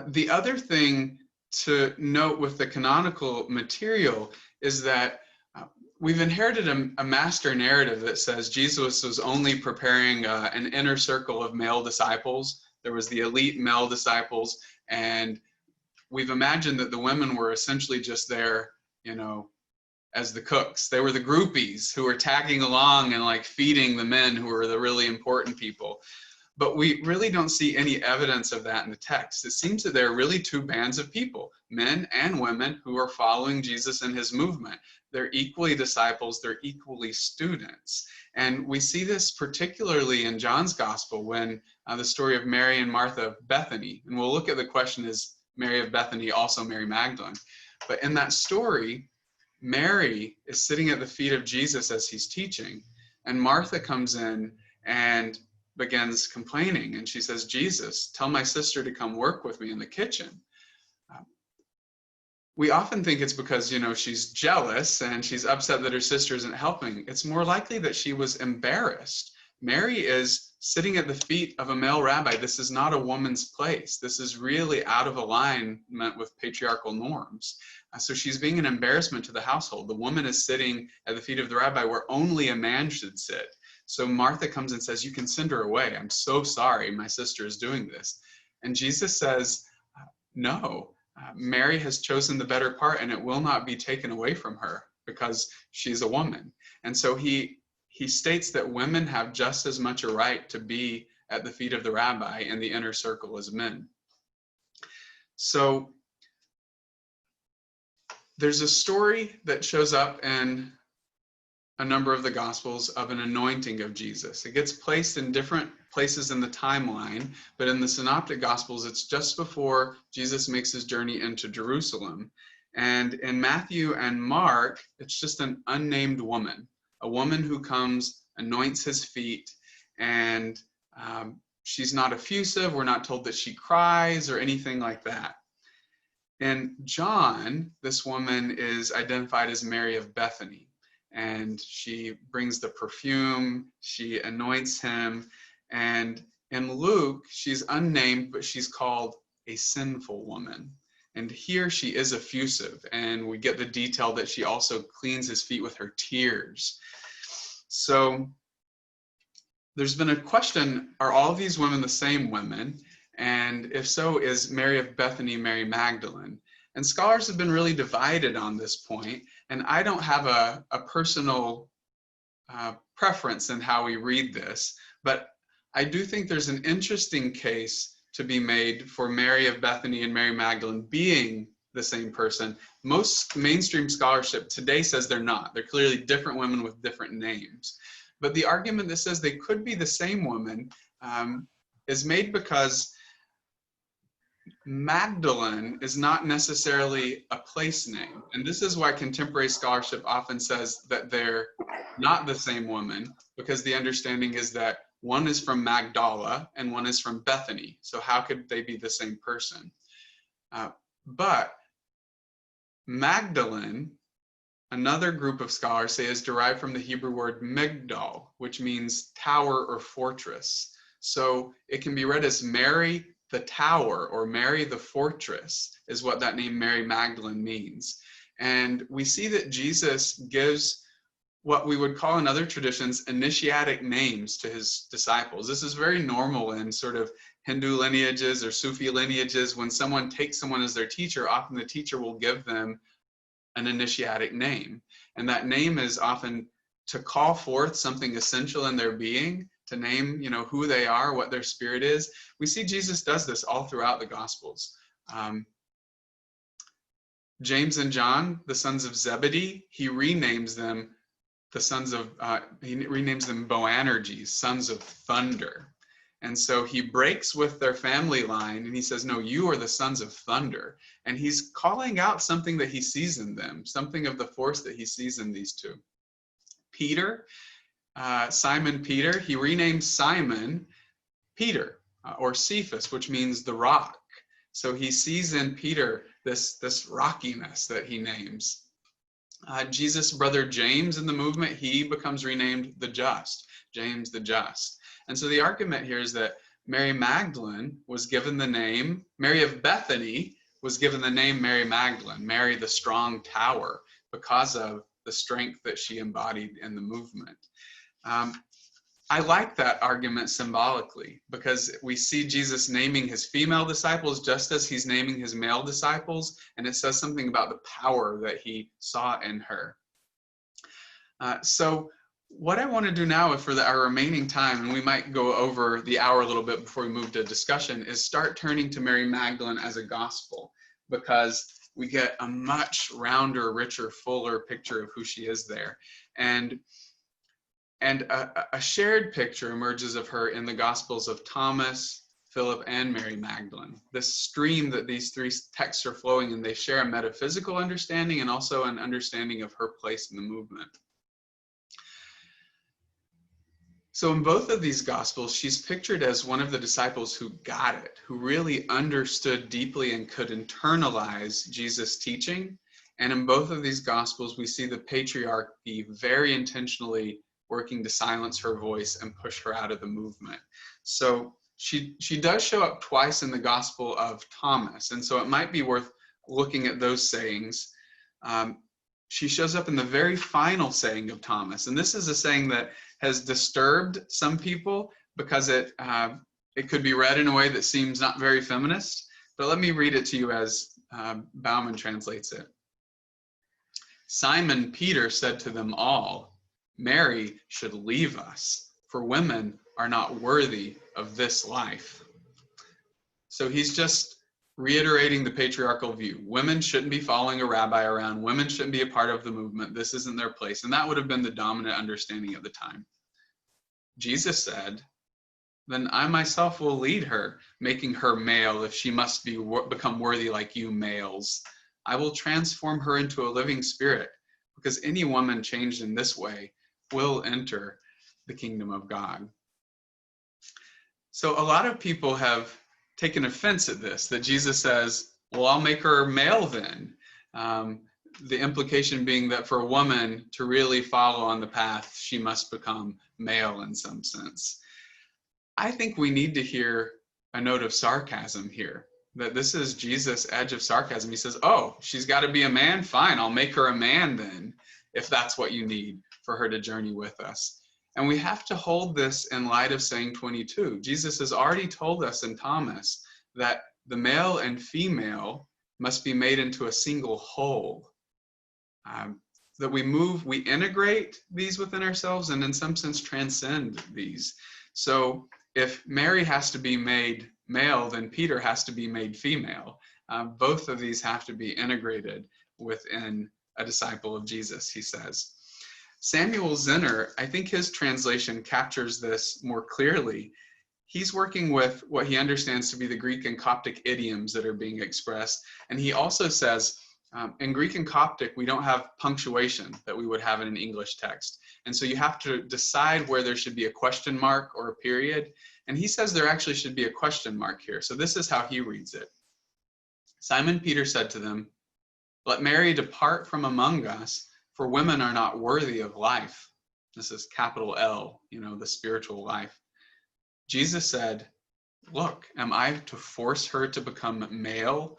The other thing to note with the canonical material is that we've inherited a master narrative that says Jesus was only preparing an inner circle of male disciples. There was the elite male disciples, and we've imagined that the women were essentially just there, you know, as the cooks. They were the groupies who were tagging along and like feeding the men who were the really important people. But we really don't see any evidence of that in the text. It seems that there are really 2 bands of people, men and women, who are following Jesus in his movement. They're equally disciples, they're equally students. And we see this particularly in John's gospel when the story of Mary and Martha of Bethany, and we'll look at the question, is Mary of Bethany also Mary Magdalene? But in that story, Mary is sitting at the feet of Jesus as he's teaching, and Martha comes in and begins complaining, and she says, Jesus, tell my sister to come work with me in the kitchen. We often think it's because, you know, she's jealous and she's upset that her sister isn't helping. It's more likely that she was embarrassed. Mary is sitting at the feet of a male rabbi. This is not a woman's place. This is really out of alignment with patriarchal norms. So she's being an embarrassment to the household. The woman is sitting at the feet of the rabbi where only a man should sit. So Martha comes and says, you can send her away. I'm so sorry my sister is doing this. And Jesus says, no, Mary has chosen the better part and it will not be taken away from her because she's a woman. And so he states that women have just as much a right to be at the feet of the rabbi in the inner circle as men. So there's a story that shows up in a number of the Gospels of an anointing of Jesus. It gets placed in different places in the timeline, but in the Synoptic Gospels, it's just before Jesus makes his journey into Jerusalem. And in Matthew and Mark, it's just an unnamed woman, a woman who comes, anoints his feet, and she's not effusive. We're not told that she cries or anything like that. In John, this woman is identified as Mary of Bethany, and she brings the perfume, she anoints him, and in Luke, she's unnamed, but she's called a sinful woman. And here she is effusive, and we get the detail that she also cleans his feet with her tears. So there's been a question, are all of these women the same women? And if so, is Mary of Bethany Mary Magdalene? And scholars have been really divided on this point, and I don't have a personal preference in how we read this, but I do think there's an interesting case to be made for Mary of Bethany and Mary Magdalene being the same person. Most mainstream scholarship today says they're not. They're clearly different women with different names. But the argument that says they could be the same woman is made because Magdalene is not necessarily a place name. And this is why contemporary scholarship often says that they're not the same woman, because the understanding is that one is from Magdala and one is from Bethany. So how could they be the same person? But Magdalene, another group of scholars say, is derived from the Hebrew word Migdal, which means tower or fortress. So it can be read as Mary, the tower, or Mary the fortress, is what that name Mary Magdalene means. And we see that Jesus gives what we would call in other traditions initiatic names to his disciples. This is very normal in sort of Hindu lineages or Sufi lineages. When someone takes someone as their teacher, often the teacher will give them an initiatic name. And that name is often to call forth something essential in their being, to name, who they are, what their spirit is. We see Jesus does this all throughout the Gospels. James and John, the sons of Zebedee, he renames them Boanerges, sons of thunder. And so he breaks with their family line and he says, no, you are the sons of thunder. And he's calling out something that he sees in them, something of the force that he sees in these two. Peter, Simon Peter, he renames Simon Peter, or Cephas, which means the rock. So he sees in Peter this rockiness that he names. Jesus' brother James in the movement, he becomes renamed the Just, James the Just. And so the argument here is that Mary Magdalene was given the name, Mary of Bethany was given the name Mary Magdalene, Mary the strong tower, because of the strength that she embodied in the movement. I like that argument symbolically, because we see Jesus naming his female disciples just as he's naming his male disciples, and it says something about the power that he saw in her. So what I want to do now for our remaining time, and we might go over the hour a little bit before we move to discussion, is start turning to Mary Magdalene as a gospel, because we get a much rounder, richer, fuller picture of who she is there. And a shared picture emerges of her in the Gospels of Thomas, Philip, and Mary Magdalene. This stream that these three texts are flowing in, they share a metaphysical understanding and also an understanding of her place in the movement. So in both of these Gospels, she's pictured as one of the disciples who got it, who really understood deeply and could internalize Jesus' teaching. And in both of these Gospels, we see the patriarchy very intentionally working to silence her voice and push her out of the movement. So she does show up twice in the Gospel of Thomas, and so it might be worth looking at those sayings. She shows up in the very final saying of Thomas, and this is a saying that has disturbed some people because it could be read in a way that seems not very feminist, but let me read it to you as Bauman translates it. Simon Peter said to them all, Mary should leave us, for women are not worthy of this life. So he's just reiterating the patriarchal view. Women shouldn't be following a rabbi around. Women shouldn't be a part of the movement. This isn't their place. And that would have been the dominant understanding at the time. Jesus said, then I myself will lead her, making her male if she must become worthy like you males. I will transform her into a living spirit, because any woman changed in this way will enter the kingdom of God. So a lot of people have taken offense at this, that Jesus says, well, I'll make her male then. The implication being that for a woman to really follow on the path, she must become male in some sense. I think we need to hear a note of sarcasm here, that this is Jesus' edge of sarcasm. He says, oh, she's got to be a man? Fine, I'll make her a man then, if that's what you need for her to journey with us. And we have to hold this in light of saying 22. Jesus has already told us in Thomas that the male and female must be made into a single whole. That we integrate these within ourselves and in some sense transcend these. So if Mary has to be made male, then Peter has to be made female. Both of these have to be integrated within a disciple of Jesus, he says. Samuel Zinner, I think his translation captures this more clearly. He's working with what he understands to be the Greek and Coptic idioms that are being expressed. And he also says, in Greek and Coptic, we don't have punctuation that we would have in an English text. And so you have to decide where there should be a question mark or a period. And he says there actually should be a question mark here. So this is how he reads it. Simon Peter said to them, let Mary depart from among us, for women are not worthy of life. This is capital L, the spiritual life. Jesus said, look, am I to force her to become male? ?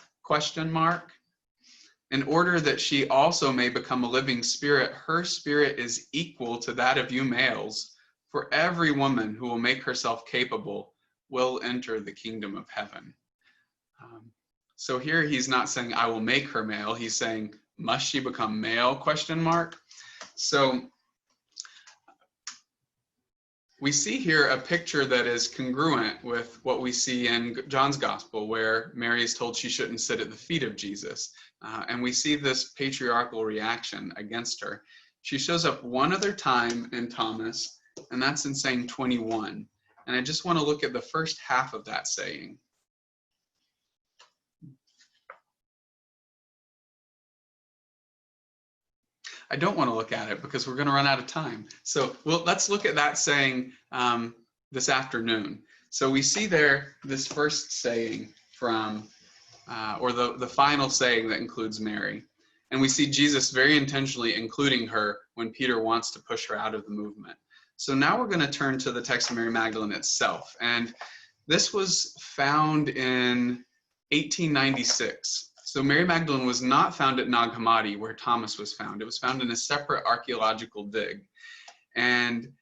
In order that she also may become a living spirit, her spirit is equal to that of you males. For every woman who will make herself capable will enter the kingdom of heaven. So here he's not saying, I will make her male. He's saying, must she become male? ? So we see here a picture that is congruent with what we see in John's gospel, where Mary is told she shouldn't sit at the feet of Jesus. And we see this patriarchal reaction against her. She shows up one other time in Thomas, and that's in saying 21. And I just want to look at the first half of that saying. I don't want to look at it because we're going to run out of time. So let's look at that saying this afternoon. So we see there this first saying from, or the final saying that includes Mary. And we see Jesus very intentionally including her when Peter wants to push her out of the movement. So now we're going to turn to the text of Mary Magdalene itself. And this was found in 1896. So Mary Magdalene was not found at Nag Hammadi, where Thomas was found. It was found in a separate archaeological dig. And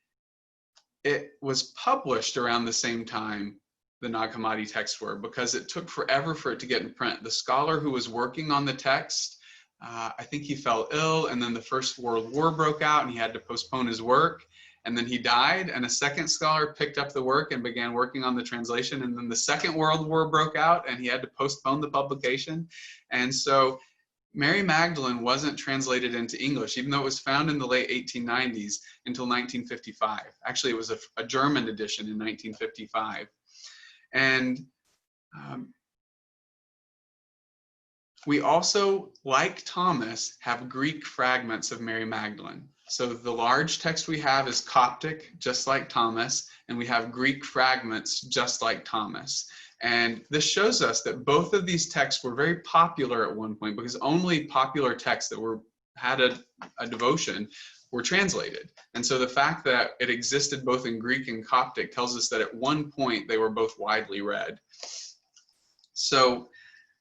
it was published around the same time the Nag Hammadi texts were, because it took forever for it to get in print. The scholar who was working on the text, I think he fell ill, and then the First World War broke out, and he had to postpone his work. And then he died, and a second scholar picked up the work and began working on the translation. And then the Second World War broke out, and he had to postpone the publication. And so Mary Magdalene wasn't translated into English, even though it was found in the late 1890s, until 1955. Actually, it was a German edition in 1955. And we also, like Thomas, have Greek fragments of Mary Magdalene. So the large text we have is Coptic, just like Thomas, and we have Greek fragments, just like Thomas. And this shows us that both of these texts were very popular at one point, because only popular texts that had a devotion were translated. And so the fact that it existed both in Greek and Coptic tells us that at one point they were both widely read. So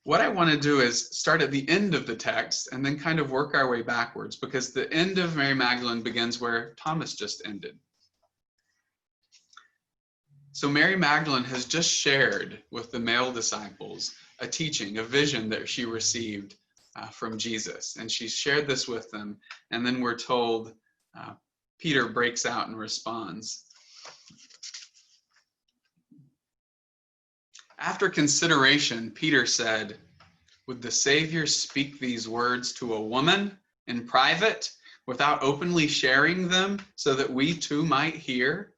what I want to do is start at the end of the text and then kind of work our way backwards, because the end of Mary Magdalene begins where Thomas just ended. So Mary Magdalene has just shared with the male disciples a teaching, a vision that she received from Jesus. And she shared this with them. And then we're told Peter breaks out and responds. After consideration, Peter said, "Would the Savior speak these words to a woman in private without openly sharing them so that we too might hear?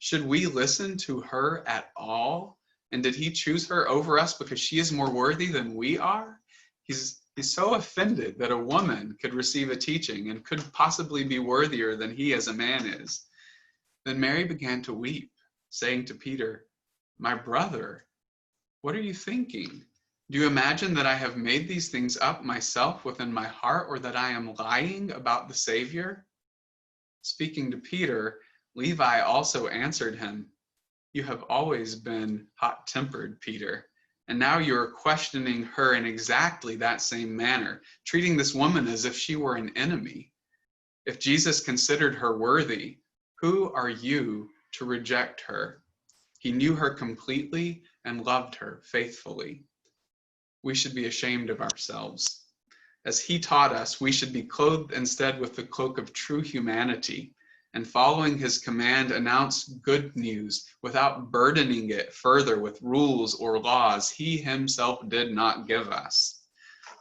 Should we listen to her at all? And did he choose her over us because she is more worthy than we are?" He's so offended that a woman could receive a teaching and could possibly be worthier than he as a man is. Then Mary began to weep, saying to Peter, "My brother, what are you thinking? Do you imagine that I have made these things up myself within my heart, or that I am lying about the Savior?" Speaking to Peter, Levi also answered him, "You have always been hot-tempered, Peter, and now you are questioning her in exactly that same manner, treating this woman as if she were an enemy. If Jesus considered her worthy, who are you to reject her? He knew her completely and loved her faithfully. We should be ashamed of ourselves. As he taught us, we should be clothed instead with the cloak of true humanity, and following his command, announce good news without burdening it further with rules or laws he himself did not give us,"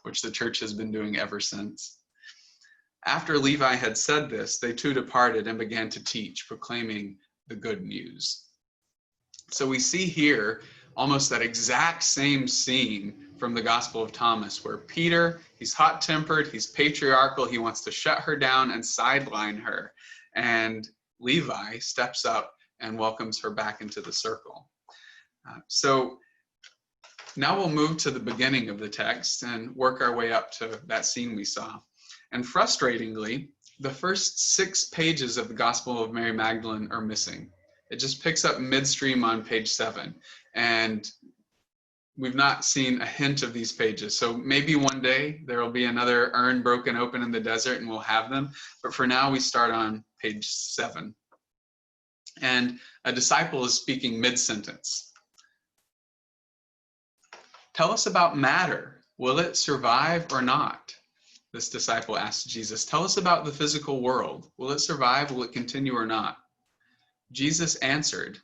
which the church has been doing ever since. After Levi had said this, they too departed and began to teach, proclaiming the good news. So we see here almost that exact same scene from the Gospel of Thomas, where Peter, he's hot-tempered, he's patriarchal, he wants to shut her down and sideline her. And Levi steps up and welcomes her back into the circle. So now we'll move to the beginning of the text and work our way up to that scene we saw. And frustratingly, the first 6 pages of the Gospel of Mary Magdalene are missing. It just picks up midstream on page 7. and we've not seen a hint of these pages. So maybe one day there will be another urn broken open in the desert and we'll have them. But for now, we start on page 7. And a disciple is speaking mid-sentence. Tell us about matter. Will it survive or not? This disciple asked Jesus. Tell us about the physical world. Will it survive? Will it continue or not? Jesus answered,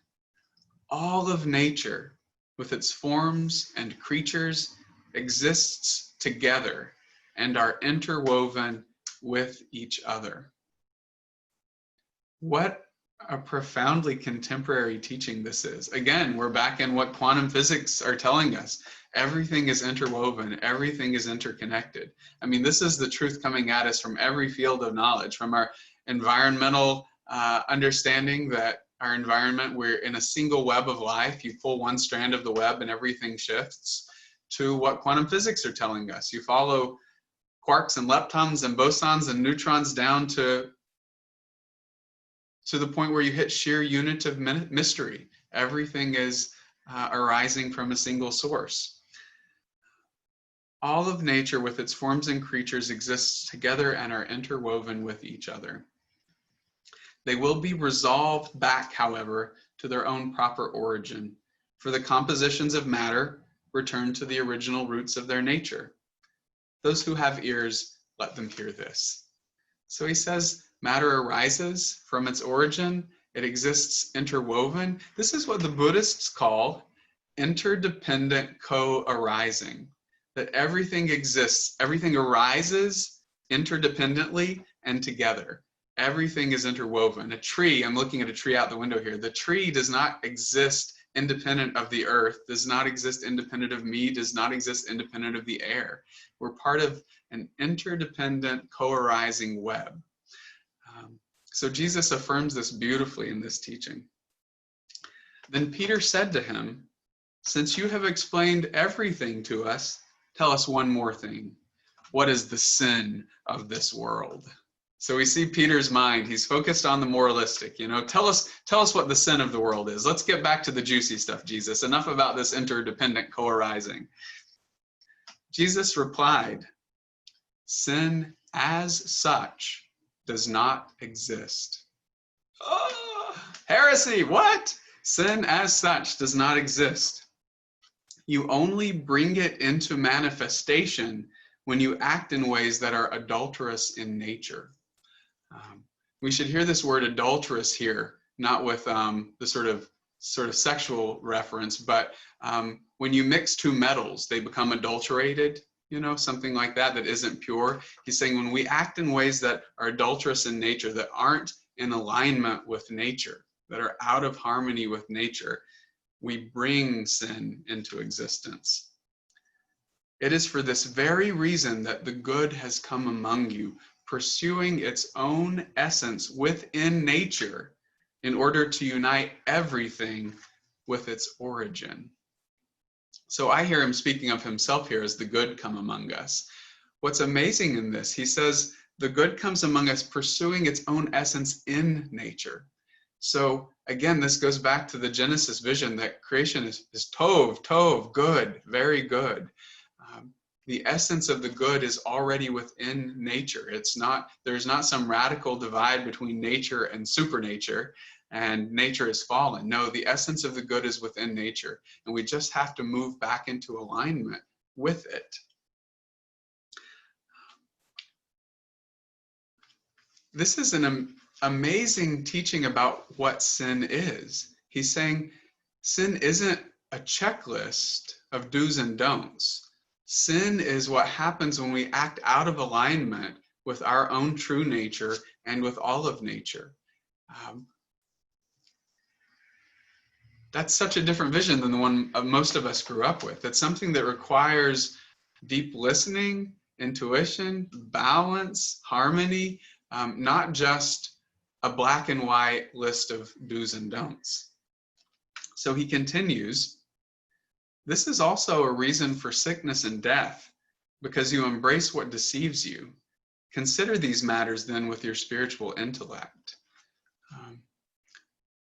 all of nature, with its forms and creatures, exists together and are interwoven with each other. What a profoundly contemporary teaching this is. Again, we're back in what quantum physics are telling us. Everything is interwoven, everything is interconnected. I mean, this is the truth coming at us from every field of knowledge, from our environmental understanding that our environment, we're in a single web of life. You pull one strand of the web and everything shifts, to what quantum physics are telling us. You follow quarks and leptons and bosons and neutrons down to the point where you hit sheer unit of mystery. Everything is arising from a single source. All of nature with its forms and creatures exists together and are interwoven with each other. They will be resolved back, however, to their own proper origin, for the compositions of matter return to the original roots of their nature. Those who have ears, let them hear this. So he says, matter arises from its origin. It exists interwoven. This is what the Buddhists call interdependent co-arising, that everything exists, everything arises interdependently and together. Everything is interwoven. A tree, I'm looking at a tree out the window here. The tree does not exist independent of the earth, does not exist independent of me, does not exist independent of the air. We're part of an interdependent co-arising web. So Jesus affirms this beautifully in this teaching. Then Peter said to him, since you have explained everything to us, tell us one more thing. What is the sin of this world? So we see Peter's mind. He's focused on the moralistic. Tell us what the sin of the world is. Let's get back to the juicy stuff, Jesus. Enough about this interdependent co-arising. Jesus replied, sin as such does not exist. Oh, heresy, what? Sin as such does not exist. You only bring it into manifestation when you act in ways that are adulterous in nature. We should hear this word adulterous here, not with the sort of sexual reference, but when you mix two metals, they become adulterated, something like that isn't pure. He's saying when we act in ways that are adulterous in nature, that aren't in alignment with nature, that are out of harmony with nature, we bring sin into existence. It is for this very reason that the good has come among you, pursuing its own essence within nature in order to unite everything with its origin. So I hear him speaking of himself here as the good come among us. What's amazing in this, he says, the good comes among us pursuing its own essence in nature. So again, this goes back to the Genesis vision that creation is tov, good, very good. The essence of the good is already within nature. There's not some radical divide between nature and supernature, and nature is fallen. No, the essence of the good is within nature, and we just have to move back into alignment with it. This is an amazing teaching about what sin is. He's saying sin isn't a checklist of do's and don'ts. Sin is what happens when we act out of alignment with our own true nature and with all of nature. That's such a different vision than the one most of us grew up with. It's something that requires deep listening, intuition, balance, harmony, not just a black and white list of do's and don'ts. So he continues, this is also a reason for sickness and death, because you embrace what deceives you. Consider these matters then with your spiritual intellect.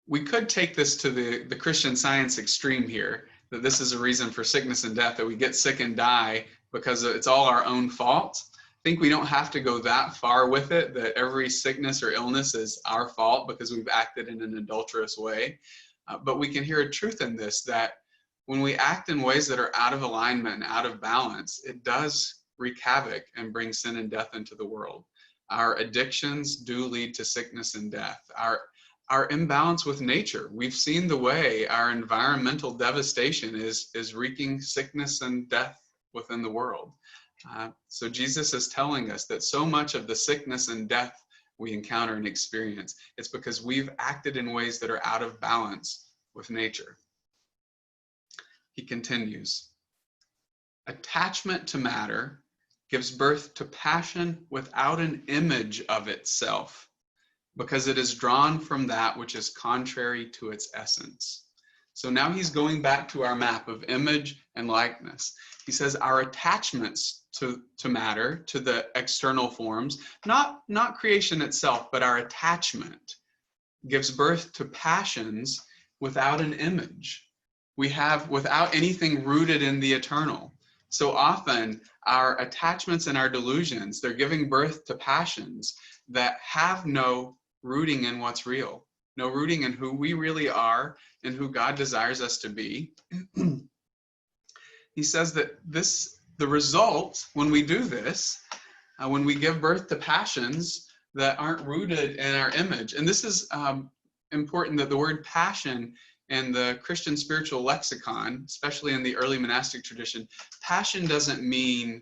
we could take this to the Christian Science extreme here, that this is a reason for sickness and death, that we get sick and die because it's all our own fault. I think we don't have to go that far with it, that every sickness or illness is our fault because we've acted in an adulterous way. But we can hear a truth in this, that when we act in ways that are out of alignment and out of balance, it does wreak havoc and bring sin and death into the world. Our addictions do lead to sickness and death. Our imbalance with nature, we've seen the way our environmental devastation is wreaking sickness and death within the world. So Jesus is telling us that so much of the sickness and death we encounter and experience, it's because we've acted in ways that are out of balance with nature. He continues, attachment to matter gives birth to passion without an image of itself, because it is drawn from that which is contrary to its essence. So now he's going back to our map of image and likeness. He says our attachments to matter, to the external forms, not creation itself, but our attachment gives birth to passions without an image. We have without anything rooted in the eternal. So often our attachments and our delusions, they're giving birth to passions that have no rooting in what's real, no rooting in who we really are and who God desires us to be. He says that the result when we do this, when we give birth to passions that aren't rooted in our image, and this is important, that the word passion in the Christian spiritual lexicon, especially in the early monastic tradition, passion doesn't mean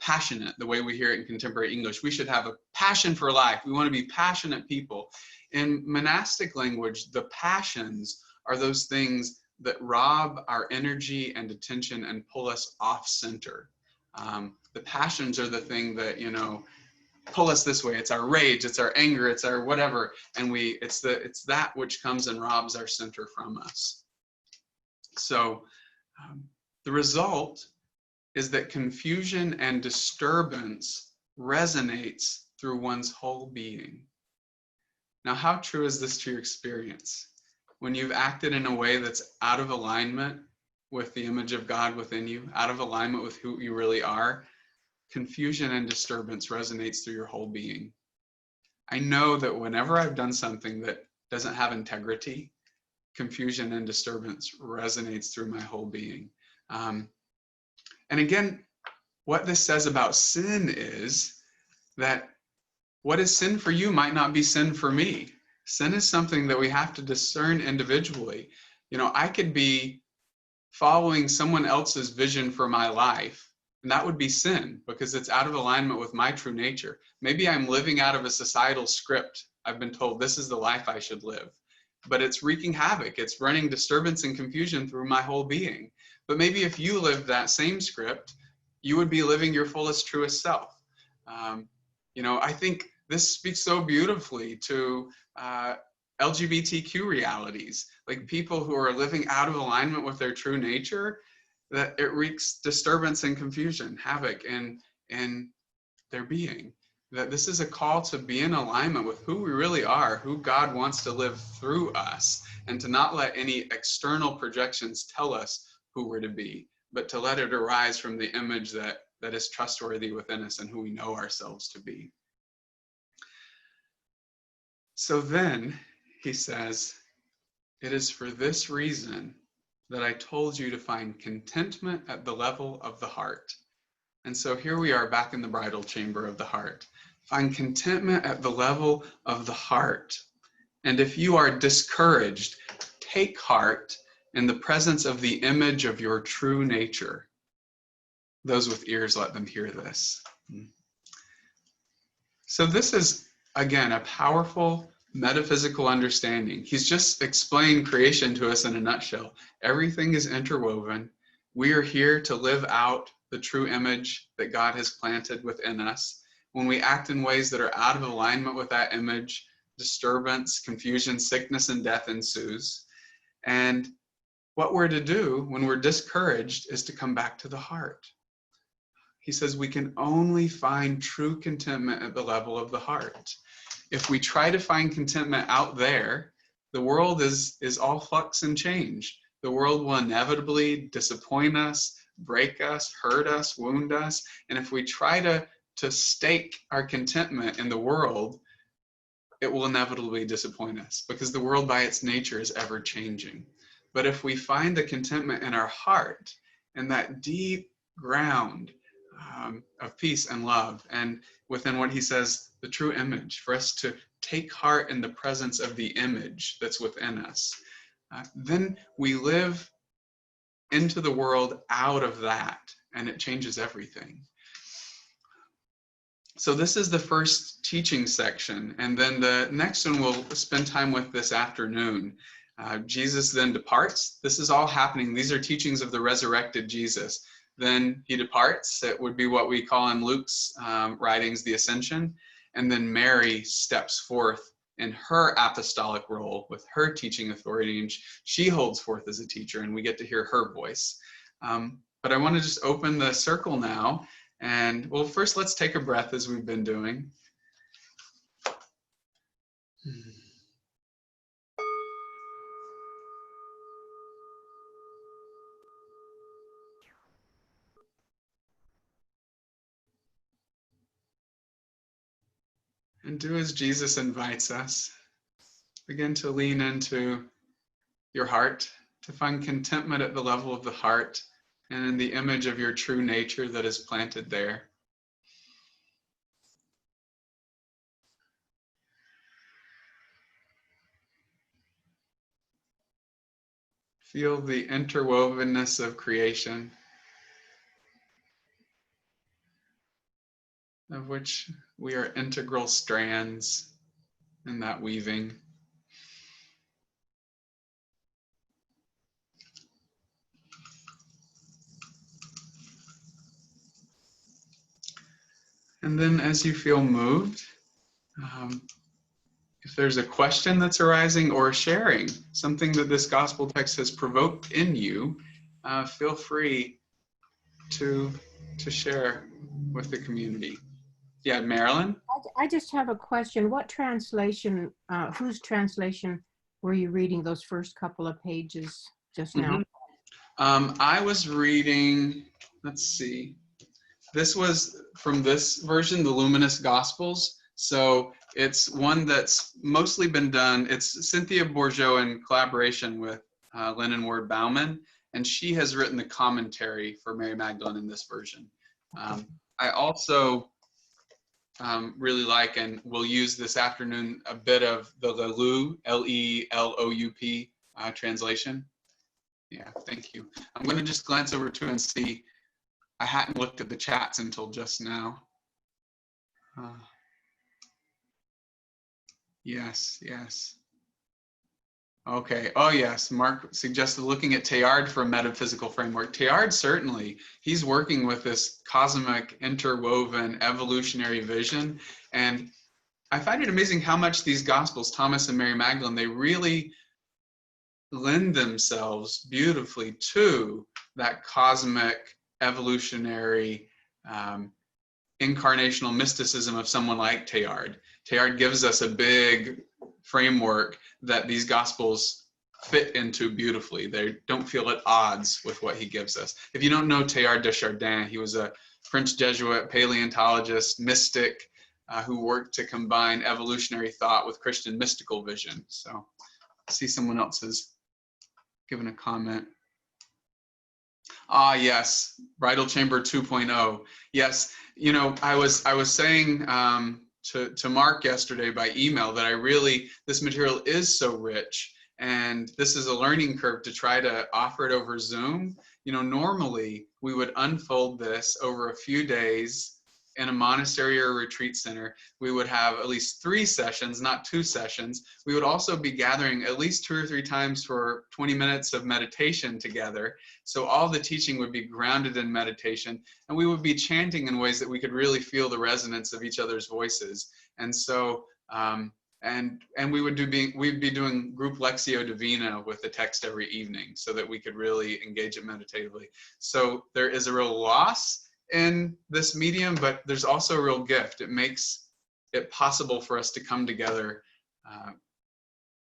passionate the way we hear it in contemporary English. We should have a passion for life. We want to be passionate people. In monastic language, the passions are those things that rob our energy and attention and pull us off center. The passions are the thing that, pull us this way. It's our rage, it's our anger, it's our whatever, and it's that which comes and robs our center from us. So the result is that confusion and disturbance resonates through one's whole being. Now, how true is this to your experience? When you've acted in a way that's out of alignment with the image of God within you, out of alignment with who you really are, confusion and disturbance resonates through your whole being. I know that whenever I've done something that doesn't have integrity, confusion and disturbance resonates through my whole being. And again, what this says about sin is that what is sin for you might not be sin for me. Sin is something that we have to discern individually. I could be following someone else's vision for my life, and that would be sin because it's out of alignment with my true nature. Maybe I'm living out of a societal script. I've been told this is the life I should live, but it's wreaking havoc. It's running disturbance and confusion through my whole being. But maybe if you lived that same script, you would be living your fullest, truest self. I think this speaks so beautifully to LGBTQ realities, like people who are living out of alignment with their true nature, that it wreaks disturbance and confusion, havoc in their being. That this is a call to be in alignment with who we really are, who God wants to live through us, and to not let any external projections tell us who we're to be, but to let it arise from the image that is trustworthy within us and who we know ourselves to be. So then, he says, it is for this reason that I told you to find contentment at the level of the heart. And so here we are back in the bridal chamber of the heart. Find contentment at the level of the heart. And if you are discouraged, take heart in the presence of the image of your true nature. Those with ears, let them hear this. So this is, again, a powerful metaphysical understanding. He's just explained creation to us in a nutshell. Everything is interwoven. We are here to live out the true image that God has planted within us. When we act in ways that are out of alignment with that image, disturbance, confusion, sickness, and death ensues. And what we're to do when we're discouraged is to come back to the heart. He says we can only find true contentment at the level of the heart. If we try to find contentment out there, the world is all flux and change. The world will inevitably disappoint us, break us, hurt us, wound us. And if we try to stake our contentment in the world, it will inevitably disappoint us, because the world by its nature is ever changing. But if we find the contentment in our heart, and that deep ground of peace and love, and within what he says, the true image, for us to take heart in the presence of the image that's within us, then we live into the world out of that, and it changes everything. So this is the first teaching section, and then the next one we'll spend time with this afternoon. Jesus then departs. This is all happening. These are teachings of the resurrected Jesus. Then he departs. It would be what we call in Luke's writings the Ascension. And then Mary steps forth in her apostolic role with her teaching authority, and she holds forth as a teacher, and we get to hear her voice. But I want to just open the circle now. And well, first let's take a breath, as we've been doing. And do as Jesus invites us. Begin to lean into your heart, to find contentment at the level of the heart and in the image of your true nature that is planted there. Feel the interwovenness of creation, of which we are integral strands in that weaving. And then as you feel moved, if there's a question that's arising or sharing, something that this gospel text has provoked in you, feel free to share with the community. Yeah, Marilyn?
I just have a question. What translation, whose translation were you reading those first couple of pages just now?
I was reading, let's see. This was from this version, the Luminous Gospels. So it's one that's mostly been done. It's Cynthia Bourgeault in collaboration with Lennon Ward Bauman, and she has written the commentary for Mary Magdalene in this version. I also really like, and will use this afternoon, a bit of the Leloup, L-E-L-O-U-P translation. Yeah, thank you. I'm going to just glance over to and see. I hadn't looked at the chats until just now. Yes. Okay. Oh, yes. Mark suggested looking at Teilhard for a metaphysical framework. Teilhard, certainly. He's working with this cosmic, interwoven, evolutionary vision. And I find it amazing how much these Gospels, Thomas and Mary Magdalene, they really lend themselves beautifully to that cosmic, evolutionary, incarnational mysticism of someone like Teilhard. Teilhard gives us a big framework that these Gospels fit into beautifully. They don't feel at odds with what he gives us. If you don't know Teilhard de Chardin, he was a French Jesuit paleontologist, mystic, who worked to combine evolutionary thought with Christian mystical vision. So I see someone else has given a comment. Ah, yes, Bridal Chamber 2.0. Yes, you know, I was saying to Mark yesterday by email that this material is so rich, and this is a learning curve to try to offer it over Zoom. You know, normally we would unfold this over a few days in a monastery or a retreat center. We would have at least 3 sessions, not 2 sessions. We would also be gathering at least 2 or 3 times for 20 minutes of meditation together. So all the teaching would be grounded in meditation, and we would be chanting in ways that we could really feel the resonance of each other's voices. And so, we'd be doing group Lectio Divina with the text every evening so that we could really engage it meditatively. So there is a real loss in this medium, but there's also a real gift. It makes it possible for us to come together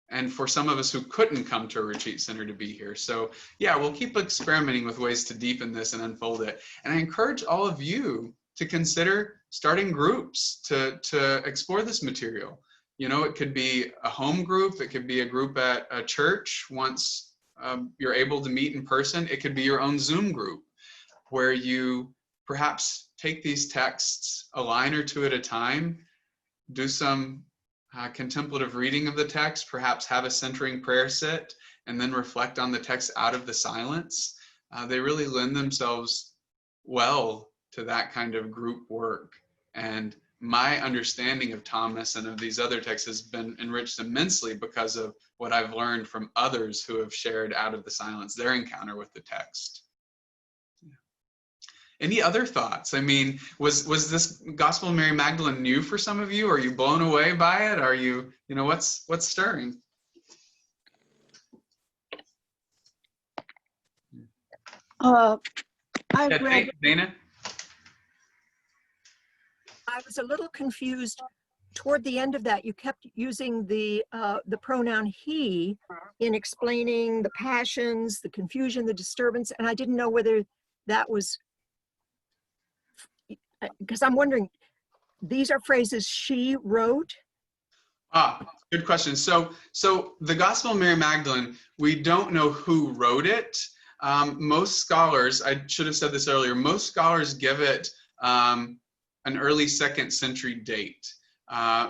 and for some of us who couldn't come to a retreat center to be here. So yeah, we'll keep experimenting with ways to deepen this and unfold it. And I encourage all of you to consider starting groups to explore this material. You know, it could be a home group, it could be a group at a church once you're able to meet in person. It could be your own Zoom group where you perhaps take these texts a line or two at a time, do some contemplative reading of the text, perhaps have a centering prayer sit, and then reflect on the text out of the silence. They really lend themselves well to that kind of group work. And my understanding of Thomas and of these other texts has been enriched immensely because of what I've learned from others who have shared out of the silence their encounter with the text. Any other thoughts? I mean, was this Gospel of Mary Magdalene new for some of you? Are you blown away by it? Are you, what's stirring?
I read,
Dana?
I was a little confused. Toward the end of that, you kept using the pronoun he in explaining the passions, the confusion, the disturbance, and I didn't know whether that was, because I'm wondering, these are phrases she wrote?
Good question. So the Gospel of Mary Magdalene, we don't know who wrote it. Most scholars, I should have said this earlier, most scholars give it an early 2nd century date.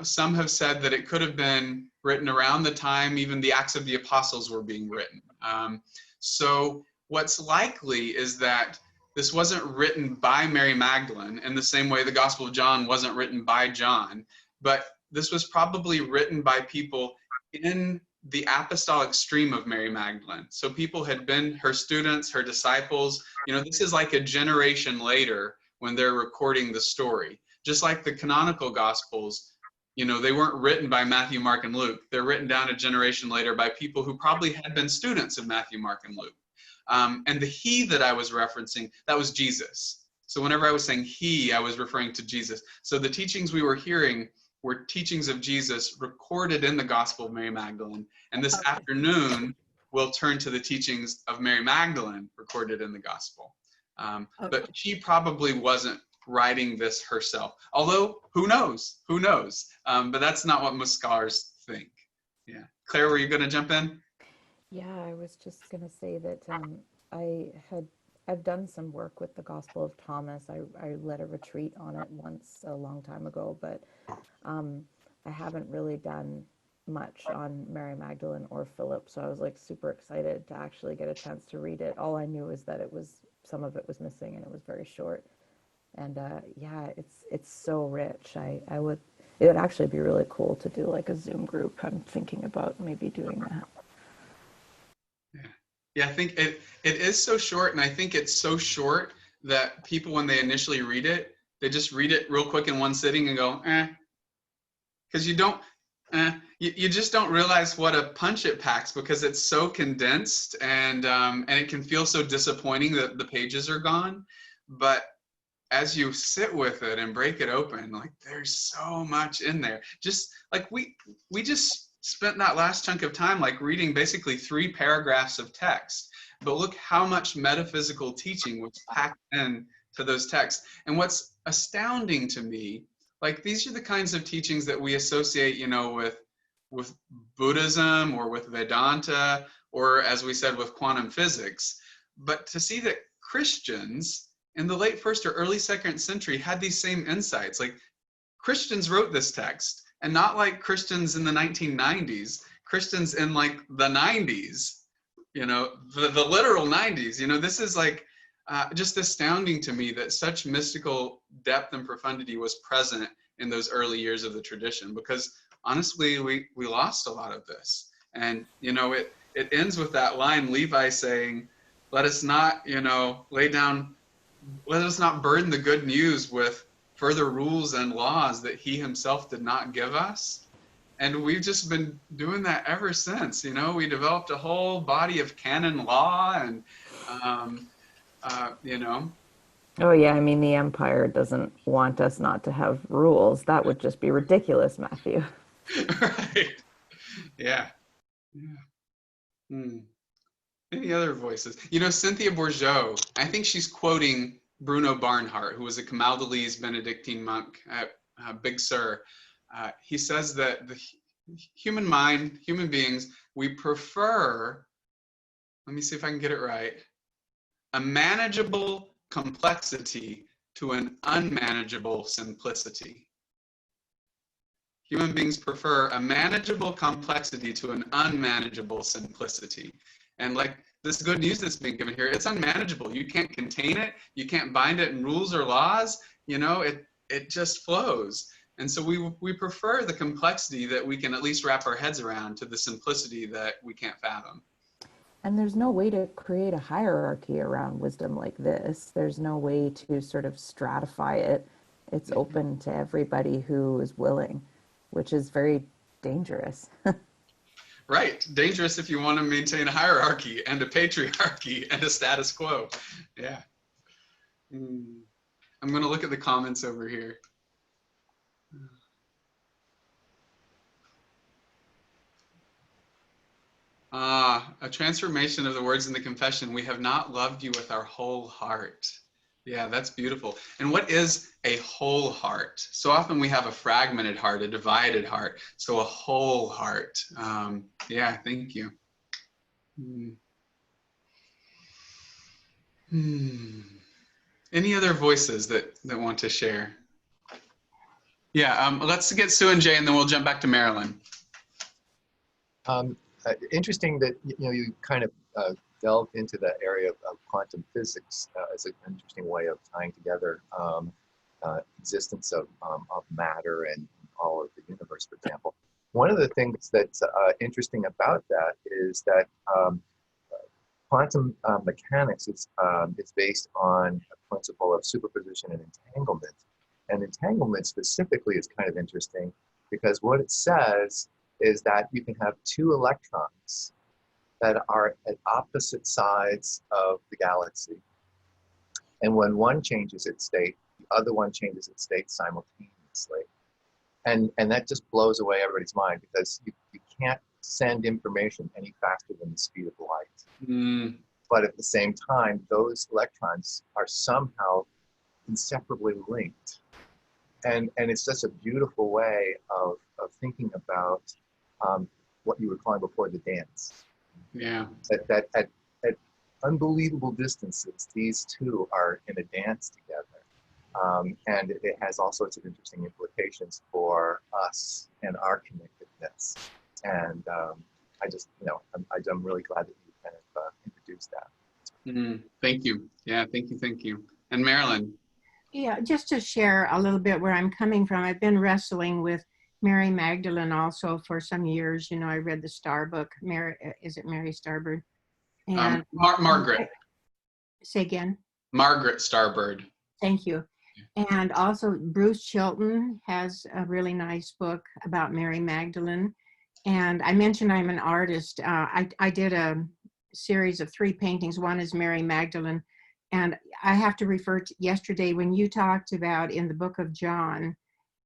Some have said that it could have been written around the time even the Acts of the Apostles were being written. So what's likely is that this wasn't written by Mary Magdalene in the same way the Gospel of John wasn't written by John, but this was probably written by people in the apostolic stream of Mary Magdalene. So people had been her students, her disciples. This is like a generation later when they're recording the story. Just like the canonical Gospels, they weren't written by Matthew, Mark, and Luke. They're written down a generation later by people who probably had been students of Matthew, Mark, and Luke. And the he that I was referencing, that was Jesus. So whenever I was saying he, I was referring to Jesus. So the teachings we were hearing were teachings of Jesus recorded in the Gospel of Mary Magdalene. And this afternoon, we'll turn to the teachings of Mary Magdalene recorded in the Gospel. But she probably wasn't writing this herself. Although, who knows? Who knows? But that's not what most scholars think. Yeah. Claire, were you going to jump in?
Yeah, I was just going to say that I've done some work with the Gospel of Thomas. I led a retreat on it once a long time ago, but I haven't really done much on Mary Magdalene or Philip. So I was like super excited to actually get a chance to read it. All I knew is that some of it was missing and it was very short. And yeah, it's so rich. It would actually be really cool to do like a Zoom group. I'm thinking about maybe doing that.
Yeah, I think it is so short, and I think it's so short that people, when they initially read it, they just read it real quick in one sitting and go, because you just don't realize what a punch it packs because it's so condensed, and it can feel so disappointing that the pages are gone. But as you sit with it and break it open, like there's so much in there. Just like we just spent that last chunk of time like reading basically 3 paragraphs of text, but look how much metaphysical teaching was packed in to those texts. And what's astounding to me, like these are the kinds of teachings that we associate, with Buddhism or with Vedanta, or as we said, with quantum physics. But to see that Christians in the late 1st or early 2nd century had these same insights, like Christians wrote this text. And not like Christians in the 1990s, Christians in like the 90s, the literal 90s. This is like just astounding to me that such mystical depth and profundity was present in those early years of the tradition, because honestly, we lost a lot of this. And, it ends with that line, Levi saying, let us not, let us not burden the good news with further rules and laws that he himself did not give us. And we've just been doing that ever since. We developed a whole body of canon law and,
Oh yeah, I mean, the empire doesn't want us not to have rules. That would just be ridiculous, Matthew.
Right. Yeah. Yeah. Hmm. Any other voices? You know, Cynthia Bourgeault, I think she's quoting Bruno Barnhart, who was a Camaldolese Benedictine monk at Big Sur. He says that the human mind, human beings, we prefer, let me see if I can get it right, a manageable complexity to an unmanageable simplicity. Human beings prefer a manageable complexity to an unmanageable simplicity. And like this good news that's being given here, it's unmanageable. You can't contain it. You can't bind it in rules or laws. You know, it just flows. And so we prefer the complexity that we can at least wrap our heads around to the simplicity that we can't fathom.
And there's no way to create a hierarchy around wisdom like this. There's no way to sort of stratify it. It's open to everybody who is willing, which is very dangerous.
Right. Dangerous if you want to maintain a hierarchy and a patriarchy and a status quo. Yeah. I'm going to look at the comments over here. A transformation of the words in the confession. We have not loved you with our whole heart. Yeah, that's beautiful. And what is a whole heart? So often we have a fragmented heart, a divided heart. So a whole heart. Yeah, thank you. Any other voices that want to share? Yeah, let's get Sue and Jay, and then we'll jump back to Marilyn.
Interesting that you kind of delved into the area of quantum physics as an interesting way of tying together existence of matter and all of the universe, for example. One of the things that's interesting about that is that quantum mechanics is based on a principle of superposition and entanglement. And entanglement specifically is kind of interesting because what it says is that you can have two electrons that are at opposite sides of the galaxy. And when one changes its state, the other one changes its state simultaneously. And that just blows away everybody's mind because you can't send information any faster than the speed of light. But at the same time, those electrons are somehow inseparably linked. And it's just a beautiful way of thinking about what you were calling before the dance.
Yeah.
That at unbelievable distances, these two are in a dance together. And it has all sorts of interesting implications for us and our connectedness. And I just, I'm really glad that you kind of introduced that.
Thank you. Yeah, thank you. And Marilyn.
Yeah, just to share a little bit where I'm coming from, I've been wrestling with Mary Magdalene also for some years. You know, I read the Star book. Is it Mary Starbird? And
Margaret.
Say again.
Margaret Starbird.
Thank you. And also Bruce Chilton has a really nice book about Mary Magdalene. And I mentioned I'm an artist. I did a series of 3 paintings. One is Mary Magdalene. And I have to refer to yesterday when you talked about in the book of John,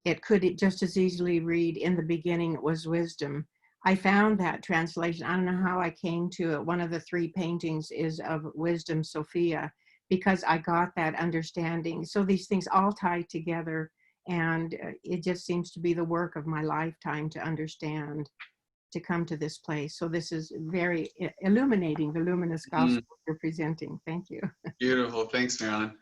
it could just as easily read in the beginning it was wisdom. I found that translation. I don't know how I came to it. One of the 3 paintings is of Wisdom Sophia, because I got that understanding. So these things all tie together, and it just seems to be the work of my lifetime to understand, to come to this place. So this is very illuminating, the luminous gospel you're presenting. Thank you.
Beautiful. Thanks, Marilyn.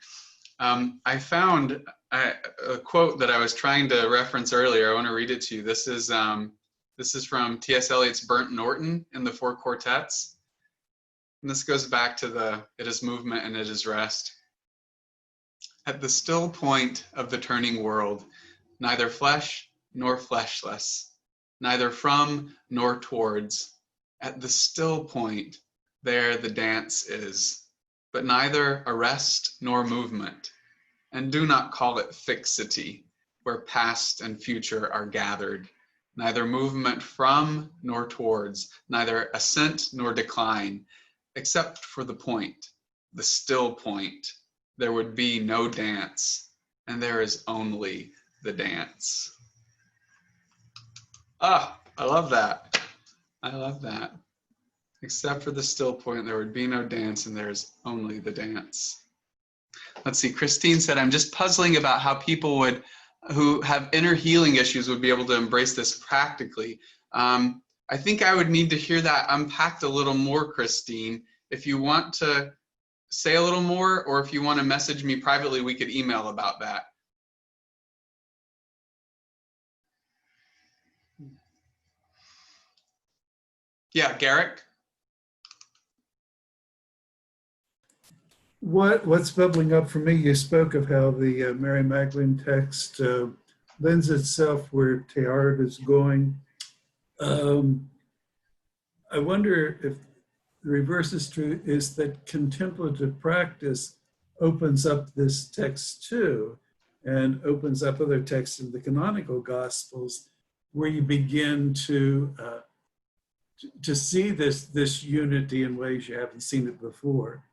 I found a quote that I was trying to reference earlier. I want to read it to you. This is from T.S. Eliot's Burnt Norton in the Four Quartets. And this goes back to it is movement and it is rest. At the still point of the turning world, neither flesh nor fleshless, neither from nor towards, at the still point, there the dance is, but neither arrest nor movement. And do not call it fixity, where past and future are gathered, neither movement from nor towards, neither ascent nor decline, except for the point, the still point. There would be no dance, and there is only the dance. Ah, I love that. I love that. Except for the still point, there would be no dance, and there's only the dance. Let's see, Christine said, I'm just puzzling about how people who have inner healing issues would be able to embrace this practically. I think I would need to hear that unpacked a little more, Christine. If you want to say a little more, or if you want to message me privately, we could email about that. Yeah, Garrick?
What's bubbling up for me, you spoke of how the Mary Magdalene text lends itself where Teilhard is going. I wonder if the reverse is true, is that contemplative practice opens up this text too, and opens up other texts in the canonical Gospels, where you begin to see this unity in ways you haven't seen it before.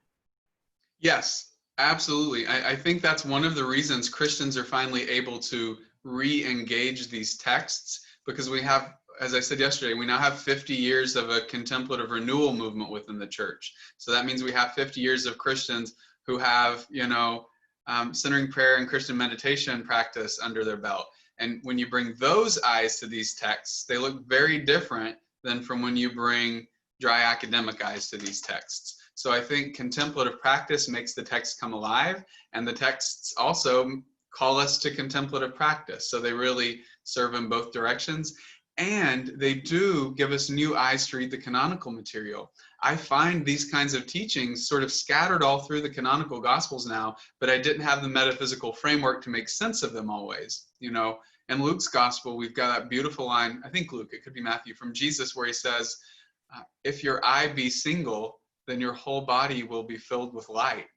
Yes, absolutely. I think that's one of the reasons Christians are finally able to re-engage these texts, because we have, as I said yesterday, we now have 50 years of a contemplative renewal movement within the church. So that means we have 50 years of Christians who have, centering prayer and Christian meditation practice under their belt. And when you bring those eyes to these texts, they look very different than from when you bring dry academic eyes to these texts. So I think contemplative practice makes the text come alive, and the texts also call us to contemplative practice. So they really serve in both directions. And they do give us new eyes to read the canonical material. I find these kinds of teachings sort of scattered all through the canonical Gospels now, but I didn't have the metaphysical framework to make sense of them always. In Luke's Gospel, we've got that beautiful line, I think Luke, it could be Matthew, from Jesus, where he says, if your eye be single, then your whole body will be filled with light.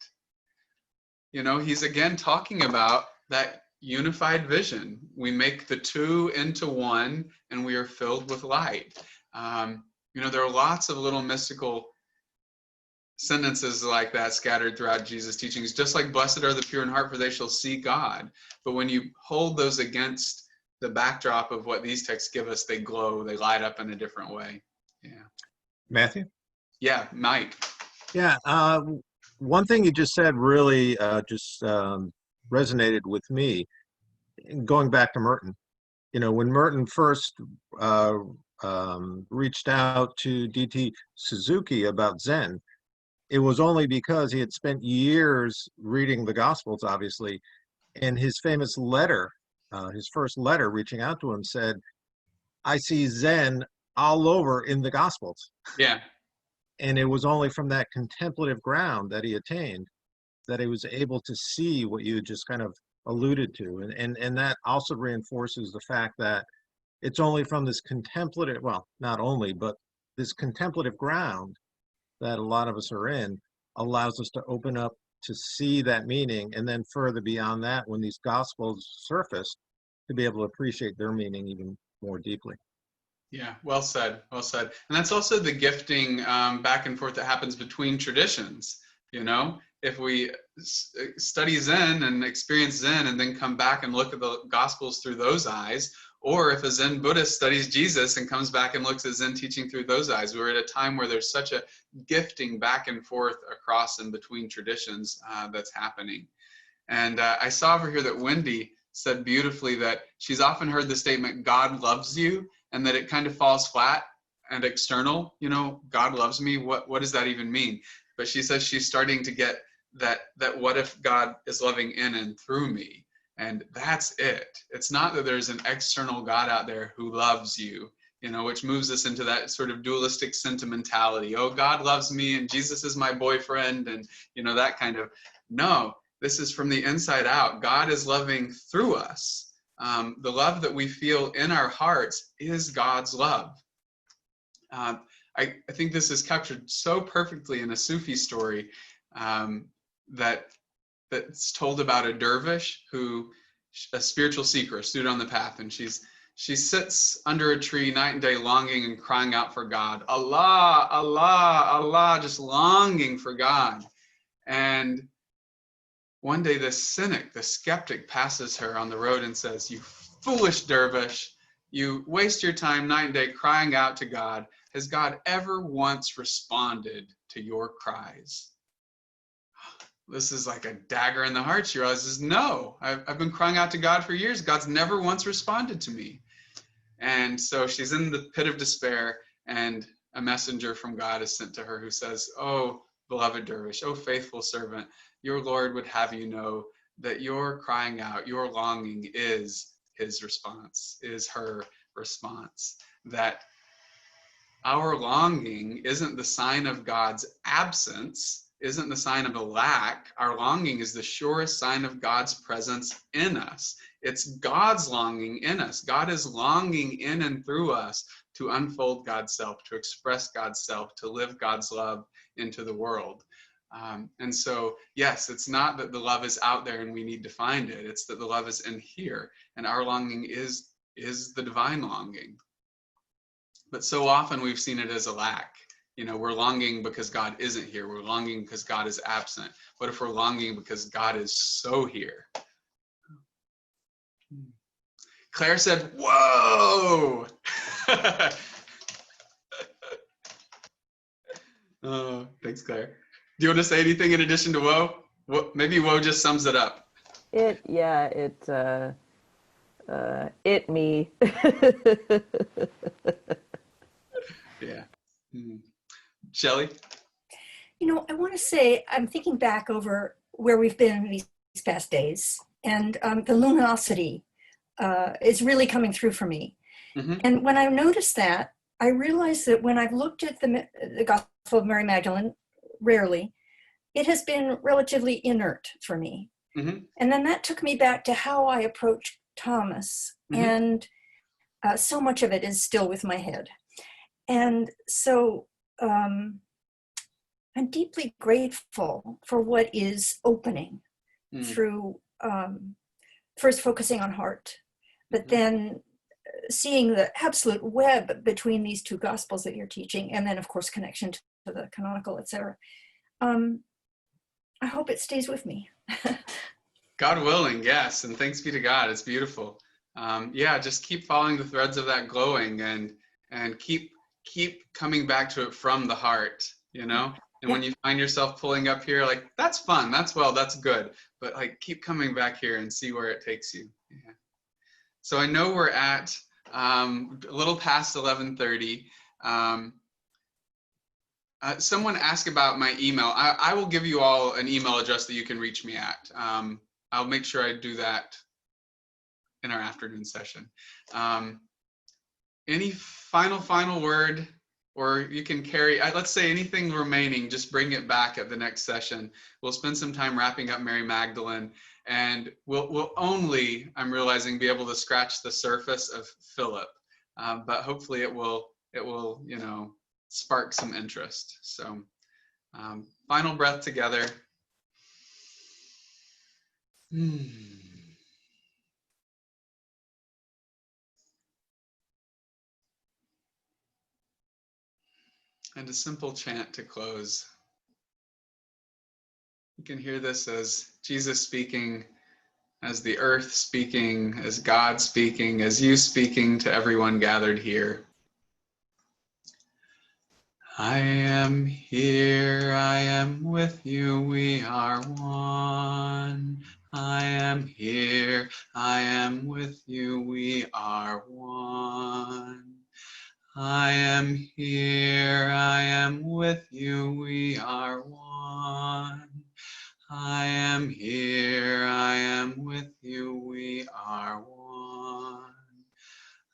He's again talking about that unified vision. We make the two into one, and we are filled with light. There are lots of little mystical sentences like that scattered throughout Jesus' teachings, just like blessed are the pure in heart, for they shall see God. But when you hold those against the backdrop of what these texts give us, they glow, they light up in a different way. Yeah.
Matthew?
Yeah, Mike.
Yeah, one thing you just said really resonated with me. Going back to Merton, when Merton first reached out to D.T. Suzuki about Zen, it was only because he had spent years reading the Gospels, obviously, and his famous letter, his first letter reaching out to him said, I see Zen all over in the Gospels.
Yeah.
And it was only from that contemplative ground that he attained that he was able to see what you just kind of alluded to. And that also reinforces the fact that it's only from this contemplative, well, not only, but this contemplative ground that a lot of us are in allows us to open up to see that meaning, and then further beyond that, when these Gospels surface, to be able to appreciate their meaning even more deeply.
Yeah, well said, well said. And that's also the gifting back and forth that happens between traditions. If we study Zen and experience Zen and then come back and look at the Gospels through those eyes, or if a Zen Buddhist studies Jesus and comes back and looks at Zen teaching through those eyes, we're at a time where there's such a gifting back and forth across and between traditions that's happening. And I saw over here that Wendy said beautifully that she's often heard the statement, God loves you, and that it kind of falls flat and external. God loves me, what does that even mean? But she says she's starting to get that what if God is loving in and through me? And that's it. It's not that there's an external God out there who loves you, which moves us into that sort of dualistic sentimentality. Oh, God loves me and Jesus is my boyfriend, and that kind of, no, this is from the inside out. God is loving through us. The love that we feel in our hearts is God's love. I think this is captured so perfectly in a Sufi story that's told about a dervish who, a spiritual seeker, a student on the path, and she sits under a tree night and day longing and crying out for God. Allah, Allah, Allah, just longing for God. And one day this cynic, the skeptic, passes her on the road and says, you foolish dervish, you waste your time night and day crying out to God. Has God ever once responded to your cries? This is like a dagger in the heart. She realizes, no, I've been crying out to God for years. God's never once responded to me. And so she's in the pit of despair, and a messenger from God is sent to her who says, oh, beloved dervish, oh, faithful servant, your Lord would have you know that your crying out, your longing is his response, is her response. That our longing isn't the sign of God's absence, isn't the sign of a lack. Our longing is the surest sign of God's presence in us. It's God's longing in us. God is longing in and through us to unfold God's self, to express God's self, to live God's love into the world. And so, yes, it's not that the love is out there and we need to find it. It's that the love is in here, and our longing is the divine longing. But so often we've seen it as a lack. You know, we're longing because God isn't here. We're longing because God is absent. What if we're longing because God is so here? Claire said, whoa! Oh, thanks, Claire. Do you want to say anything in addition to whoa? Maybe whoa just sums it up.
It me.
Yeah. Shelley?
You know, I want to say, I'm thinking back over where we've been these past days, and the luminosity is really coming through for me.
Mm-hmm.
And when I noticed that, I realized that when I've looked at the Gospel of Mary Magdalene, rarely, it has been relatively inert for me.
Mm-hmm.
And then that took me back to how I approached Thomas.
Mm-hmm.
And so much of it is still with my head. And so I'm deeply grateful for what is opening through first focusing on heart, but then seeing the absolute web between these two gospels that you're teaching, and then of course connection to the canonical, etc. I hope it stays with me.
God willing, yes, and thanks be to God. It's beautiful. Yeah, just keep following the threads of that glowing, and keep coming back to it from the heart, you know. And when you find yourself pulling up here, like, that's fun, that's good, but like keep coming back here and see where it takes you. Yeah. So I know we're at a little past 11:30. Someone asked about my email. I will give you all an email address that you can reach me at. I'll make sure I do that in our afternoon session. Any final word? Or you can carry, let's say anything remaining, just bring it back at the next session. We'll spend some time wrapping up Mary Magdalene, and we'll only, I'm realizing, be able to scratch the surface of Philip. But hopefully it will, you know, spark some interest. So final breath together. And a simple chant to close. You can hear this as Jesus speaking, as the earth speaking, as God speaking, as you speaking to everyone gathered here. I am here, I am with you, we are one. I am here, I am with you, we are one. I am here, I am with you, we are one. I am here, I am with you, we are one.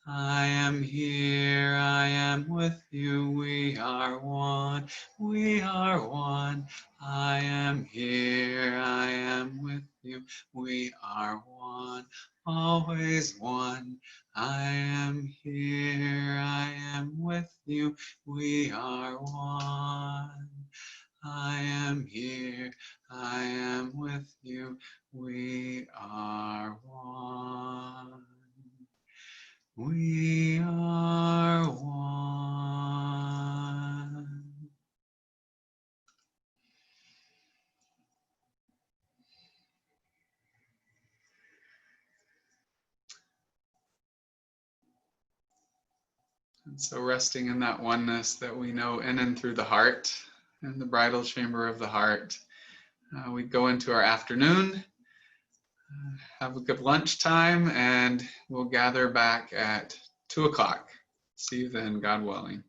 I am here, I am with you, we are one. We are one. I am here, I am with you, we are one. Always one. I am here, I am with you, we are one. I am here, I am with you, we are one. We are one. And so resting in that oneness that we know in and through the heart, in the bridal chamber of the heart, we go into our afternoon, have a good lunchtime, and we'll gather back at 2 o'clock. See you then, God willing.